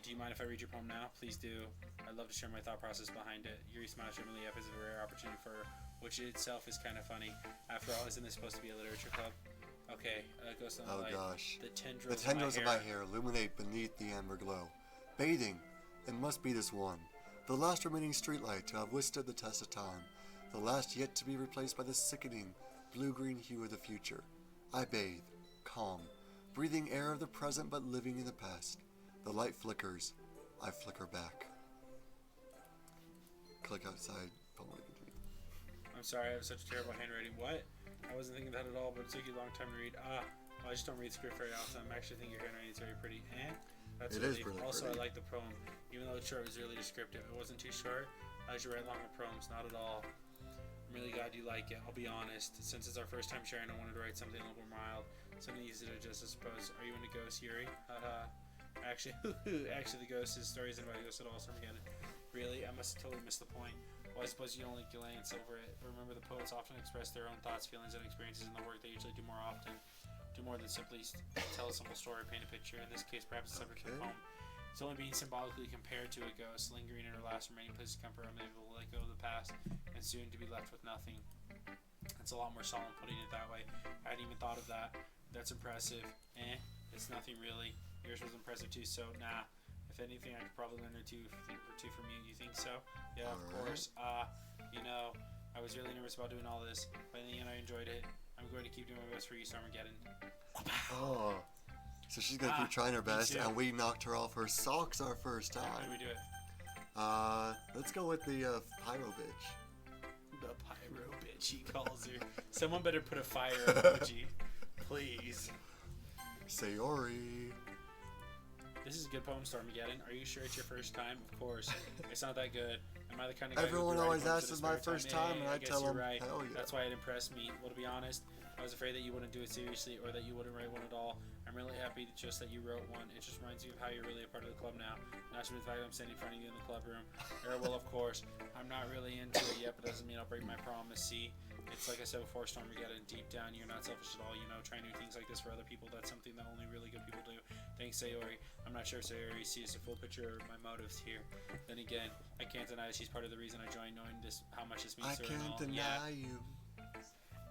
Do you mind if I read your poem now? Please do. I'd love to share my thought process behind it. Yuri smiles genuinely up as a rare opportunity for her, which itself is kind of funny. After all, isn't this supposed to be a literature club? Okay, Ghost on the Light. Gosh. The tendrils of my hair illuminate beneath the amber glow. Bathing. It must be this one. The last remaining streetlight to have withstood the test of time. The last yet to be replaced by the sickening blue-green hue of the future. I bathe. Calm. Breathing air of the present but living in the past. The light flickers. I flicker back. Click outside. I'm sorry, I have such terrible handwriting. What? I wasn't thinking that at all, but it took you a long time to read. Well, I just don't read script very often. I actually think your handwriting is very pretty. That's it is really also, pretty. I like the poem. Even though it's short, it was really descriptive. It wasn't too short. I usually write longer poems, not at all. I'm really glad you like it. I'll be honest. Since it's our first time sharing, I wanted to write something a little more mild. Something easy to digest, I suppose. Are you into ghosts, Yuri? Actually, the ghost is stories about ghosts at all. So again, really, I must have totally missed the point. Well, I suppose you only glance over it. But remember, the poets often express their own thoughts, feelings, and experiences in the work. They usually do more often. Do more than simply tell a simple story, paint a picture. In this case, perhaps the subject of the poem. It's only being symbolically compared to a ghost, lingering in her last remaining place of comfort, unable to let go of the past, and soon to be left with nothing. It's a lot more solemn putting it that way. I hadn't even thought of that. That's impressive. It's nothing really. Yours was impressive too, so nah. If anything, I could probably learn or two from you. You think so? Yeah, of course. You know, I was really nervous about doing all this, but in the end, I enjoyed it. I'm going to keep doing my best for you, Stormageddon. Oh. So she's going to keep trying her best, and we knocked her off her socks our first time. How do we do it? Let's go with the pyro bitch. The pyro bitch, he calls her. Someone better put a fire emoji. Please. Sayori. This is a good poem, Stormageddon. Are you sure it's your first time? Of course. It's not that good. Am I the kind of guy Everyone always asks if my first time, and I tell them, right. hell yeah. That's why it impressed me. Well, to be honest, I was afraid that you wouldn't do it seriously or that you wouldn't write one at all. I'm really happy just that you wrote one. It just reminds me of how you're really a part of the club now. Not just the fact that I'm standing in front of you in the club room. Well, of course, I'm not really into it yet, but doesn't mean I'll break my promise. See, it's like I said before, Stormageddon. Deep down, you're not selfish at all. You know, trying new things like this for other people, that's something that only really good people do. Thanks, Sayori. I'm not sure if Sayori sees a full picture of my motives here. Then again, I can't deny that she's part of the reason I joined, knowing this, how much this means to her. I can't deny you.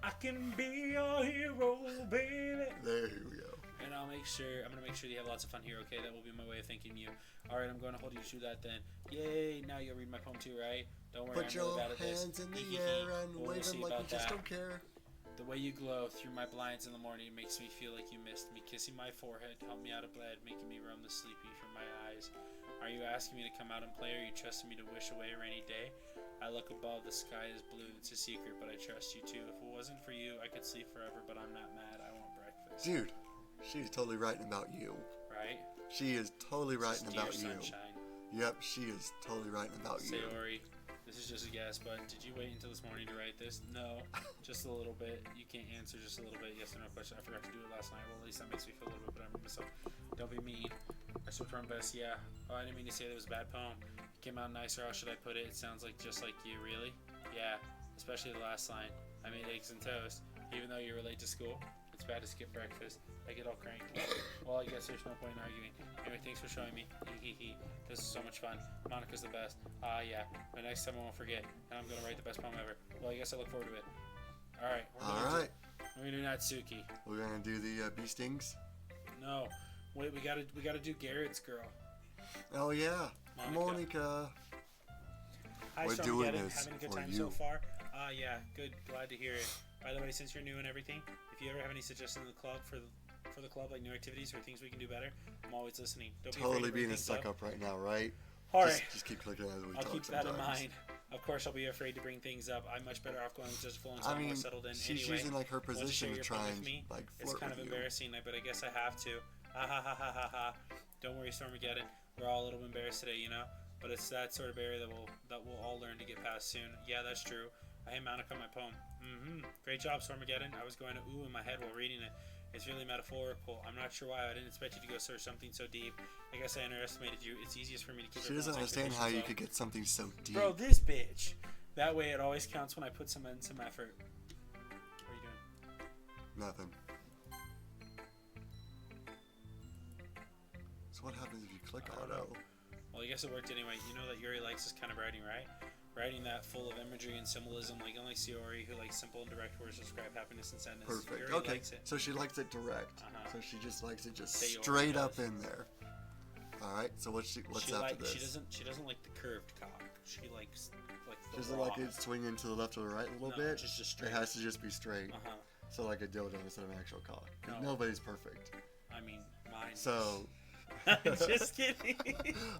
I can be your hero, baby. There we go. And I'm gonna make sure you have lots of fun here, okay? That will be my way of thanking you. Alright, I'm gonna hold you to that then. Yay, now you'll read my poem too, right? Don't worry, Put I'm really bad at this. your hands in the air and wave them like you just don't care. The way you glow through my blinds in the morning makes me feel like you missed me. Kissing my forehead, help me out of bed, making me roam the sleepy from my eyes. Are you asking me to come out and play, or are you trusting me to wish away a rainy day? I look above, the sky is blue, it's a secret, but I trust you too. If it wasn't for you, I could sleep forever, but I'm not mad, I want breakfast. Dude, she's totally writing about you. Right? She is totally writing about you. Sunshine. Yep, she is totally writing about you. Sayori, this is just a guess, but did you wait until this morning to write this? No, just a little bit. You can't answer just a little bit. Yes or no question. I forgot to do it last night. Well, at least that makes me feel a little bit better about myself. Don't be mean. I should try my best. Yeah. Oh, I didn't mean to say that it was a bad poem. It came out nicer. How should I put it? It sounds like just like you. Really? Yeah. Especially the last line. I made eggs and toast. Even though you were late to school, it's bad to skip breakfast. I get all cranky. Well, I guess there's no point in arguing. Anyway, thanks for showing me. This is so much fun. Monica's the best. Yeah. But next time I won't forget, and I'm gonna write the best poem ever. Well, I guess I look forward to it. All right. We're gonna do Natsuki. We're gonna do the bee stings. No, wait. We gotta do Garrett's girl. Oh yeah, Monica. Hi, we're doing this having a good for time you. so far. Yeah, good. Glad to hear it. By the way, since you're new and everything, if you ever have any suggestions in the club for the club, like new activities or things we can do better, I'm always listening. Don't totally be being a suck up right now, right? All right. Just keep clicking as we talk. I'll keep that in mind. Of course, I'll be afraid to bring things up. I'm much better off going with just flowing, so I'm more settled in. She's anyway, using like her position to try and like flirt it's kind of with embarrassing, but I guess I have to. Ha ha ha ha ha ha. Don't worry, Stormageddon. We're all a little embarrassed today, you know. But it's that sort of barrier that we'll all learn to get past soon. Yeah, that's true. Hey, Monica, my poem. Great job, Stormageddon. I was going to ooh in my head while reading it. It's really metaphorical. I'm not sure why. I didn't expect you to go search something so deep. I guess I underestimated you. It's easiest for me to keep. She doesn't understand how you could get something so deep. Bro, this bitch. That way, it always counts when I put some effort. What are you doing? Nothing. So what happens if you click auto? Well, I guess it worked anyway. You know that Yuri likes this kind of writing, right? Writing that full of imagery and symbolism, like unlike Sayori, who likes simple and direct words to describe happiness and sadness. Perfect. Yuri Okay. likes it. So she likes it direct. So she just likes it just straight up in there. All right. So what's after this? She doesn't like the curved cock. She likes the doesn't like it swinging to the left or the right a little bit. Just straight. It has to just be straight. So like a dildo instead of an actual cock. No. Nobody's perfect. I mean, mine. So. Just kidding.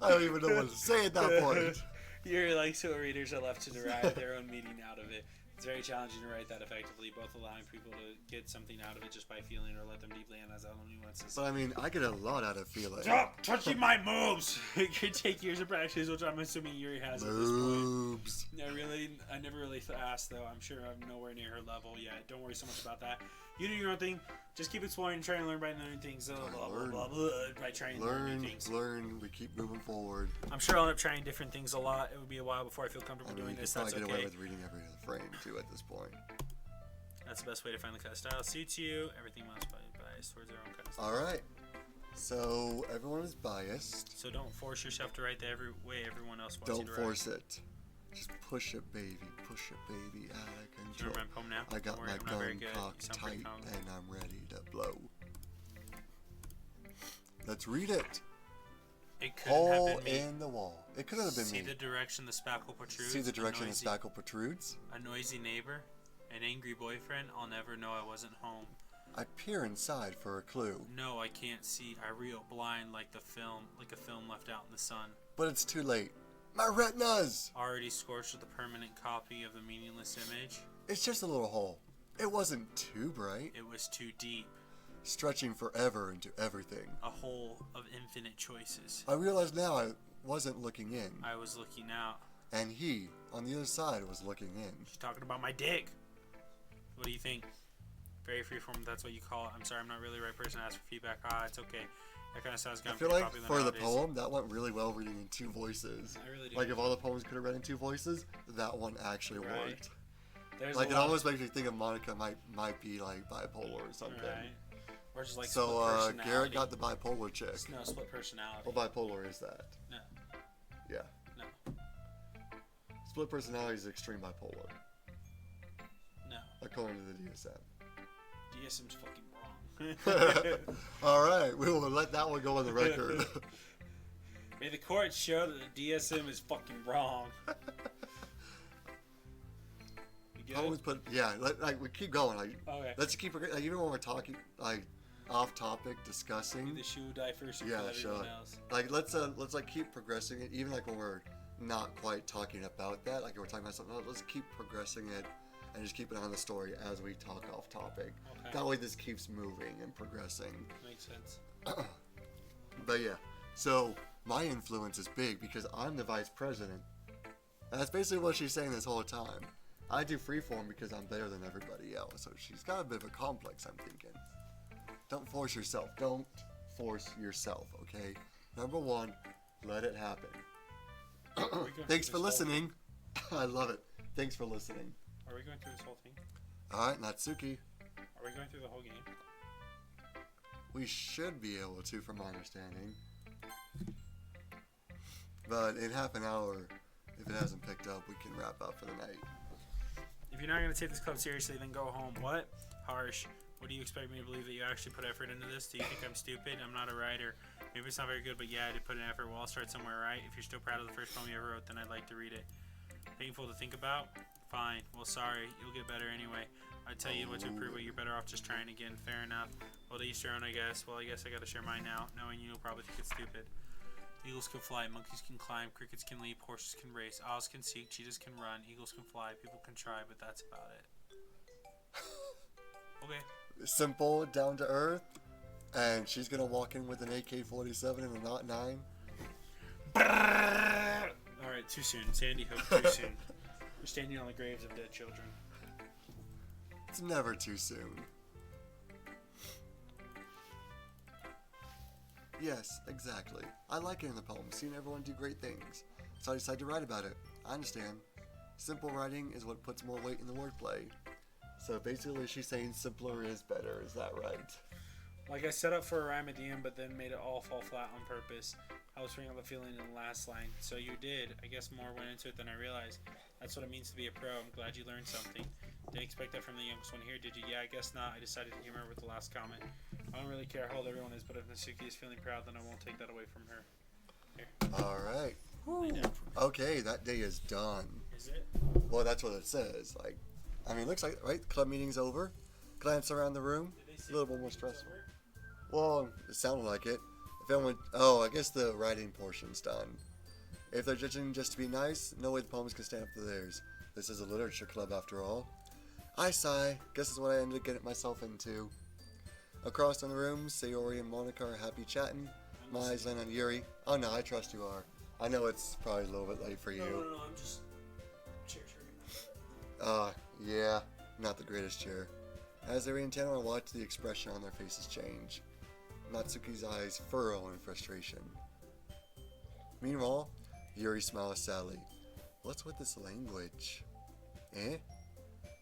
I don't even know what to say at that point. Yuri likes how readers are left to derive their own meaning out of it. It's very challenging to write that effectively, both allowing people to get something out of it just by feeling or let them deeply analyze all the nuances. But I mean, I get a lot out of feeling. Stop touching my moves! It could take years of practice, which I'm assuming Yuri has at this Boobs. point. I never really asked, though. I'm sure I'm nowhere near her level yet. Don't worry so much about that. You do your own thing. Just keep exploring and try and learn by learning things. Blah, blah, blah, blah, by trying to learn new things. Learn. We keep moving forward. I'm sure I'll end up trying different things a lot. It would be a while before I feel comfortable doing this. That's okay. You can probably get away with reading every other frame, too, at this point. That's the best way to find the kind of style that suits you. Everything must be biased towards their own kind of style. All right. So everyone is biased. So don't force yourself to write the way everyone else wants you to write. Don't force it. Just push it, baby. Push it, baby. Out of control. Do you remember my poem now? I got my gun cocked tight and I'm ready to blow. Let's read it. It couldn't have Hole been me. in the wall. It couldn't have been me. See the direction the spackle protrudes. See the direction the spackle protrudes. A noisy neighbor. An angry boyfriend. I'll never know I wasn't home. I peer inside for a clue. No, I can't see. I reel blind like a film left out in the sun. But it's too late. My retinas! Already scorched with a permanent copy of the meaningless image. It's just a little hole. It wasn't too bright. It was too deep. Stretching forever into everything. A hole of infinite choices. I realize now I wasn't looking in. I was looking out. And he, on the other side, was looking in. She's talking about my dick. What do you think? Very freeform, that's what you call it. I'm sorry, I'm not really the right person to ask for feedback. It's okay. That kind of sounds good. I feel like for the poem, that went really well reading in two voices. I really do. Like if all the poems could have read in two voices, that one actually worked. There's like it almost makes me think of Monica might be like bipolar or something. Right. Or just like so split personality. Garrett got the bipolar chick. No, split personality. What bipolar is that? No. Yeah. No. Split personality is extreme bipolar. No. According to the DSM. DSM's fucking wrong. Alright, we will let that one go on the record. May the court show that the DSM is fucking wrong. I always put, like we keep going. Like, okay. Let's keep, like, even when we're talking, like, off topic, discussing. The shoe die first yeah, sure. Else. Like, let's like keep progressing it, even like when we're not quite talking about that, like we're talking about something else, let's keep progressing it and just keep it on the story as we talk off topic. Okay. That way this keeps moving and progressing. Makes sense. But yeah, so my influence is big because I'm the vice president. And that's basically what she's saying this whole time. I do freeform because I'm better than everybody else. So she's got a bit of a complex, I'm thinking. Don't force yourself. Don't force yourself, okay? Number one, let it happen. Thanks for listening. I love it. Thanks for listening. Are we going through this whole thing? Alright, Natsuki. Are we going through the whole game? We should be able to, from my understanding. But in half an hour, if it hasn't picked up, we can wrap up for the night. If you're not going to take this club seriously, then go home. What? Harsh. What do you expect me to believe that you actually put effort into this? Do you think I'm stupid? I'm not a writer. Maybe it's not very good, but yeah, I did put an effort. Well, I'll start somewhere, right? If you're still proud of the first poem you ever wrote, then I'd like to read it. Painful to think about? Fine. Well, sorry. You'll get better anyway. I tell you what to improve, but you're better off just trying again. Fair enough. Well, to each their own, I guess. Well, I guess I gotta share mine now. Knowing you'll probably think it's stupid. Eagles can fly, monkeys can climb, crickets can leap, horses can race, owls can seek, cheetahs can run, eagles can fly, people can try, but that's about it. Okay. Simple, down to earth, and she's gonna walk in with an AK-47 and a Knot 9. Alright, too soon. Sandy Hook, too soon. We're standing on the graves of dead children. It's never too soon. Yes, exactly. I like it in the poem, seeing everyone do great things. So I decided to write about it. I understand. Simple writing is what puts more weight in the wordplay. So basically she's saying simpler is better, is that right? Like I set up for a rhyme at the end, but then made it all fall flat on purpose. I was bringing up the feeling in the last line. So you did. I guess more went into it than I realized. That's what it means to be a pro. I'm glad you learned something. Didn't expect that from the youngest one here, did you? Yeah, I guess not. I decided to humor with the last comment. I don't really care how old everyone is, but if Natsuki is feeling proud, then I won't take that away from her. Here. Alright. Okay, that day is done. Is it? Well, that's what it says. Like, I mean, it looks like, right? Club meeting's over. Glance around the room. A little bit more stressful. Well, it sounded like it. If anyone, I guess the writing portion's done. If they're judging just to be nice, no way the poems can stand up to theirs. This is a literature club after all. I sigh. Guess that's what I ended up getting myself into. Across in the room, Sayori and Monica are happy chatting. My eyes land on Yuri. Oh no, I trust you are. I know it's probably a little bit late for you. No, I'm just chair. Yeah, not the greatest cheer. As they read and Tanner watch, the expression on their faces change. Natsuki's eyes furrow in frustration. Meanwhile, Yuri smiles sadly. What's with this language? Eh?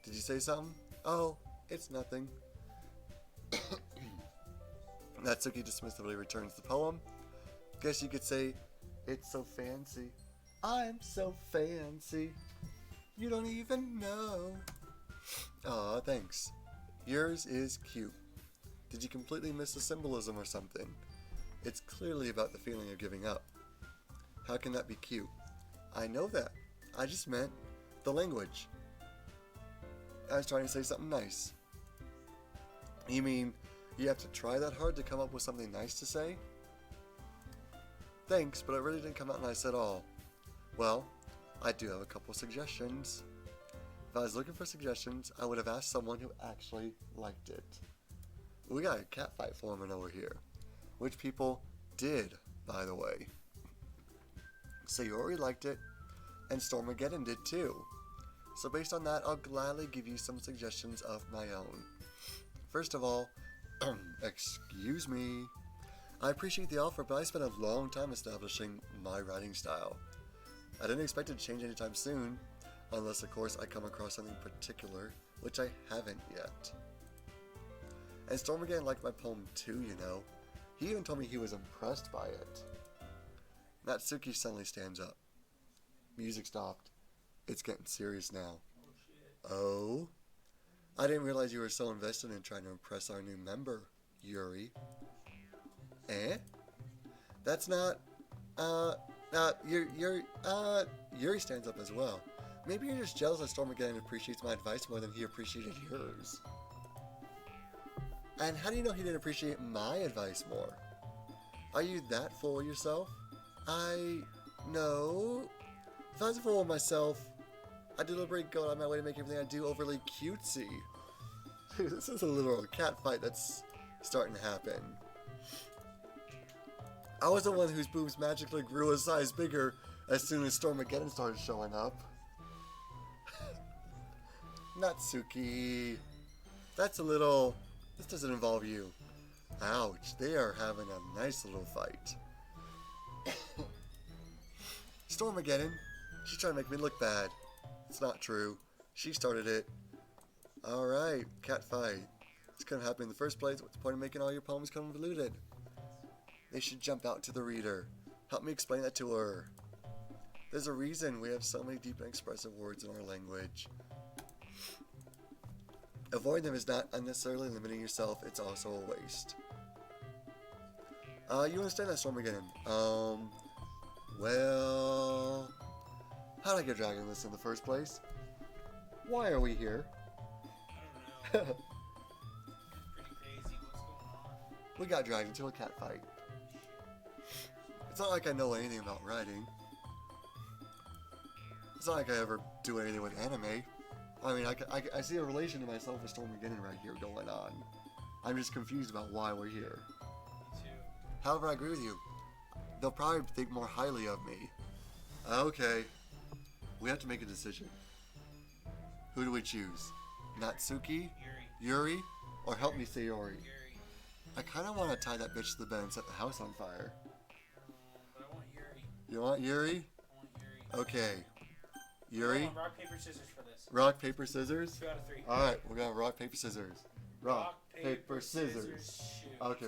Did you say something? Oh, it's nothing. Natsuki dismissively returns the poem. Guess you could say, it's so fancy. I'm so fancy. You don't even know. Aw, thanks. Yours is cute. Did you completely miss the symbolism or something? It's clearly about the feeling of giving up. How can that be cute? I know that. I just meant the language. I was trying to say something nice. You mean you have to try that hard to come up with something nice to say? Thanks, but it really didn't come out nice at all. Well, I do have a couple suggestions. If I was looking for suggestions, I would have asked someone who actually liked it. We got a catfight forming over here. Which people did, by the way. Sayori liked it, and Stormageddon did too. So based on that, I'll gladly give you some suggestions of my own. First of all, excuse me. I appreciate the offer, but I spent a long time establishing my writing style. I didn't expect it to change anytime soon, unless of course I come across something particular, which I haven't yet. And Stormageddon liked my poem too, you know. He even told me he was impressed by it. Natsuki suddenly stands up. Music stopped. It's getting serious now. Oh? I didn't realize you were so invested in trying to impress our new member, Yuri. Eh? That's not, Yuri stands up as well. Maybe you're just jealous that Stormageddon appreciates my advice more than he appreciated yours. And how do you know he didn't appreciate my advice more? Are you that full of yourself? No. If I was full of myself, I deliberately go out of my way to make everything I do overly cutesy. Dude, this is a literal cat fight that's starting to happen. I was the one whose boobs magically grew a size bigger as soon as Stormageddon started showing up. Natsuki. That's a little... This doesn't involve you. Ouch, they are having a nice little fight. Stormageddon. She's trying to make me look bad. It's not true. She started it. Alright, cat fight. This couldn't happen in the first place. What's the point of making all your poems convoluted? They should jump out to the reader. Help me explain that to her. There's a reason we have so many deep and expressive words in our language. Avoiding them is not unnecessarily limiting yourself, it's also a waste. You understand that, Stormageddon? Well... How did I get dragged in this in the first place? Why are we here? I don't know. Pretty crazy. What's going on? We got dragged into a cat fight. It's not like I know anything about writing. It's not like I ever do anything with anime. I mean, I see a relation to myself with Stormageddon right here going on. I'm just confused about why we're here. Me too. However, I agree with you. They'll probably think more highly of me. Okay. We have to make a decision. Who do we choose? Natsuki? Yuri? Or help me, Sayori? Yuri. I kind of want to tie that bitch to the bed and set the house on fire. But I want Yuri. You want Yuri? I want Yuri. Okay. Yuri? Hold on, rock, paper, scissors for this. Rock, paper, scissors? 2 out of 3. Alright, we're going rock, paper, scissors. Rock, paper, scissors. Shoot. Okay,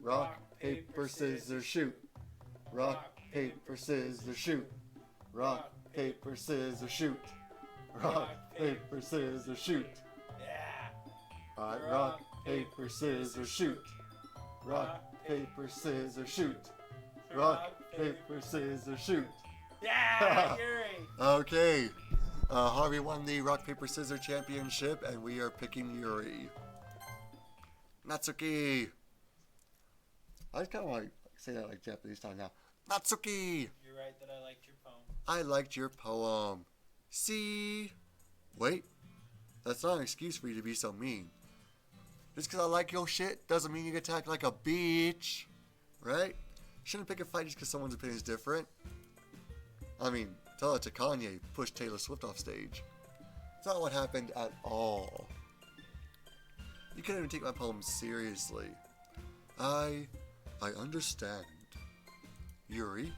rock, paper, scissors, shoot. Rock, paper, scissors, shoot. Rock, paper, scissors, shoot. Rock, paper, scissors, shoot. Yeah. Alright, rock, paper, scissors, shoot. Rock, paper, scissors, shoot. Rock, paper, scissors, shoot. Yeah, Yuri. Okay. Harvey won the rock, paper, scissors championship, and we are picking Yuri. Natsuki. I just kind of want to say that like Japanese style now. Natsuki. You're right that I liked your poem. I liked your poem. See? Wait, that's not an excuse for you to be so mean. Just because I like your shit doesn't mean you get to act like a bitch. Right? Shouldn't pick a fight just because someone's opinion is different. I mean, tell it to Kanye, push Taylor Swift off stage. It's not what happened at all. You couldn't even take my poem seriously. I understand. Yuri,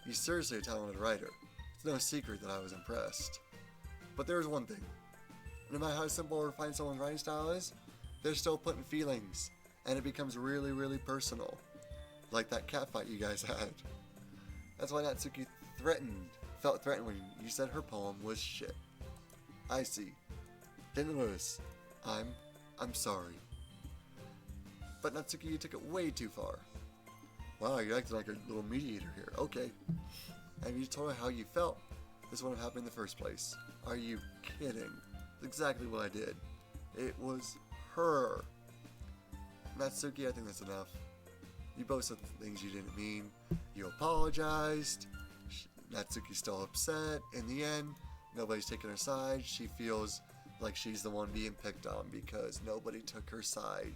you're seriously a talented writer. It's no secret that I was impressed. But there's one thing. No matter how simple or refined someone's writing style is, they're still putting feelings, and it becomes really, really personal. Like that cat fight you guys had. That's why Natsuki felt threatened when you said her poem was shit. I see. Didn't notice. I'm sorry. But Natsuki, you took it way too far. Wow, you're acting like a little mediator here. Okay. And you told her how you felt. This wouldn't have happened in the first place. Are you kidding? That's exactly what I did. It was her. Natsuki, I think that's enough. You both said things you didn't mean. You apologized. Natsuki's still upset. In the end, nobody's taking her side. She feels like she's the one being picked on because nobody took her side.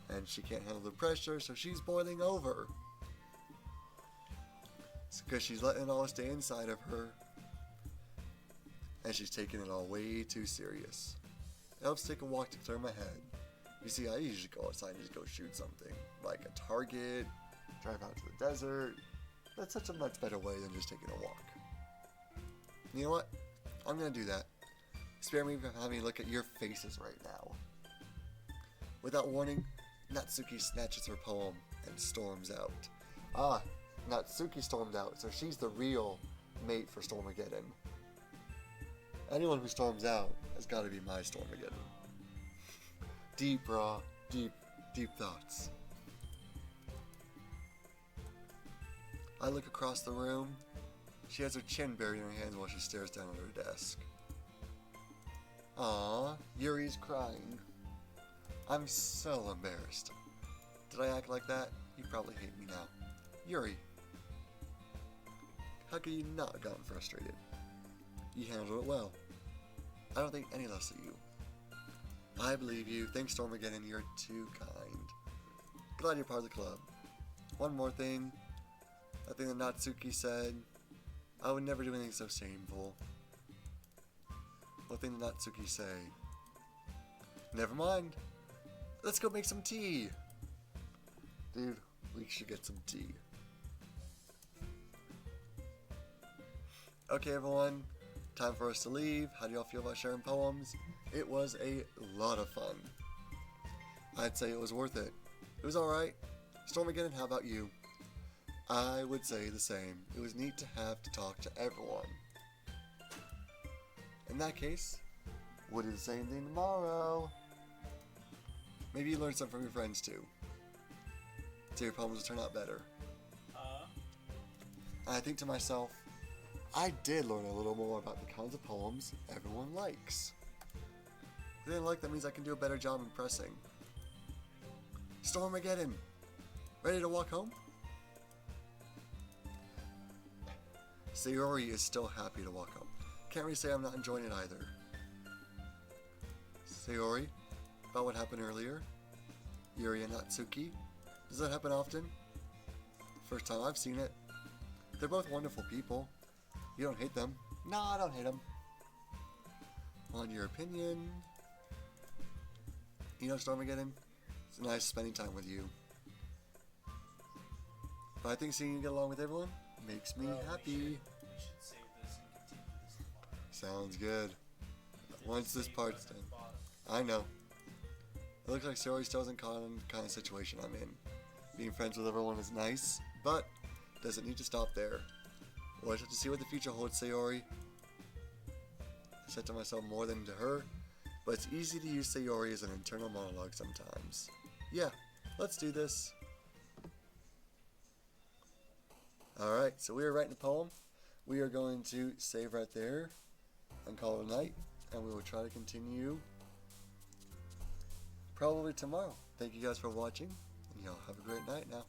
And she can't handle the pressure, so she's boiling over. It's because she's letting it all stay inside of her. And she's taking it all way too serious. It helps take a walk to clear my head. You see, I usually go outside and just go shoot something. Like a target, drive out to the desert. That's such a much better way than just taking a walk. You know what? I'm going to do that. Spare me from having a look at your faces right now. Without warning, Natsuki snatches her poem and storms out. Ah, Natsuki stormed out, so she's the real mate for Stormageddon. Anyone who storms out has got to be my Stormageddon. Deep, raw, deep thoughts. I look across the room. She has her chin buried in her hands while she stares down at her desk. Aww, Yuri's crying. I'm so embarrassed. Did I act like that? You probably hate me now. Yuri, how could you not have gotten frustrated? You handled it well. I don't think any less of you. I believe you. Thanks, Stormageddon. You're too kind. Glad you're part of the club. One more thing. That thing that Natsuki said. I would never do anything so shameful. What thing did Natsuki say? Never mind. Let's go make some tea. Dude, we should get some tea. Okay, everyone. Time for us to leave. How do y'all feel about sharing poems? It was a lot of fun. I'd say it was worth it. It was alright. Stormageddon, how about you? I would say the same. It was neat to have to talk to everyone. In that case, we'll do the same thing tomorrow. Maybe you learned something from your friends too. So your poems will turn out better. And I think to myself, I did learn a little more about the kinds of poems everyone likes. If they didn't like, that means I can do a better job impressing. Stormageddon! Ready to walk home? Sayori is still happy to walk home. Can't really say I'm not enjoying it either. Sayori, about what happened earlier? Yuri and Natsuki? Does that happen often? First time I've seen it. They're both wonderful people. You don't hate them? No, I don't hate them. On your opinion? You know, Stormageddon, it's nice spending time with you. But I think seeing you get along with everyone makes me happy. We should save this and continue this tomorrow. Sounds good. Once this part's done. I know. It looks like Sayori still isn't caught in the kind of situation I'm in. Being friends with everyone is nice, but doesn't need to stop there. We'll just have to see what the future holds, Sayori. I said to myself more than to her, but it's easy to use Sayori as an internal monologue sometimes. Yeah, let's do this. Alright, so we are writing the poem. We are going to save right there and call it a night, and we will try to continue probably tomorrow. Thank you guys for watching, and y'all have a great night now.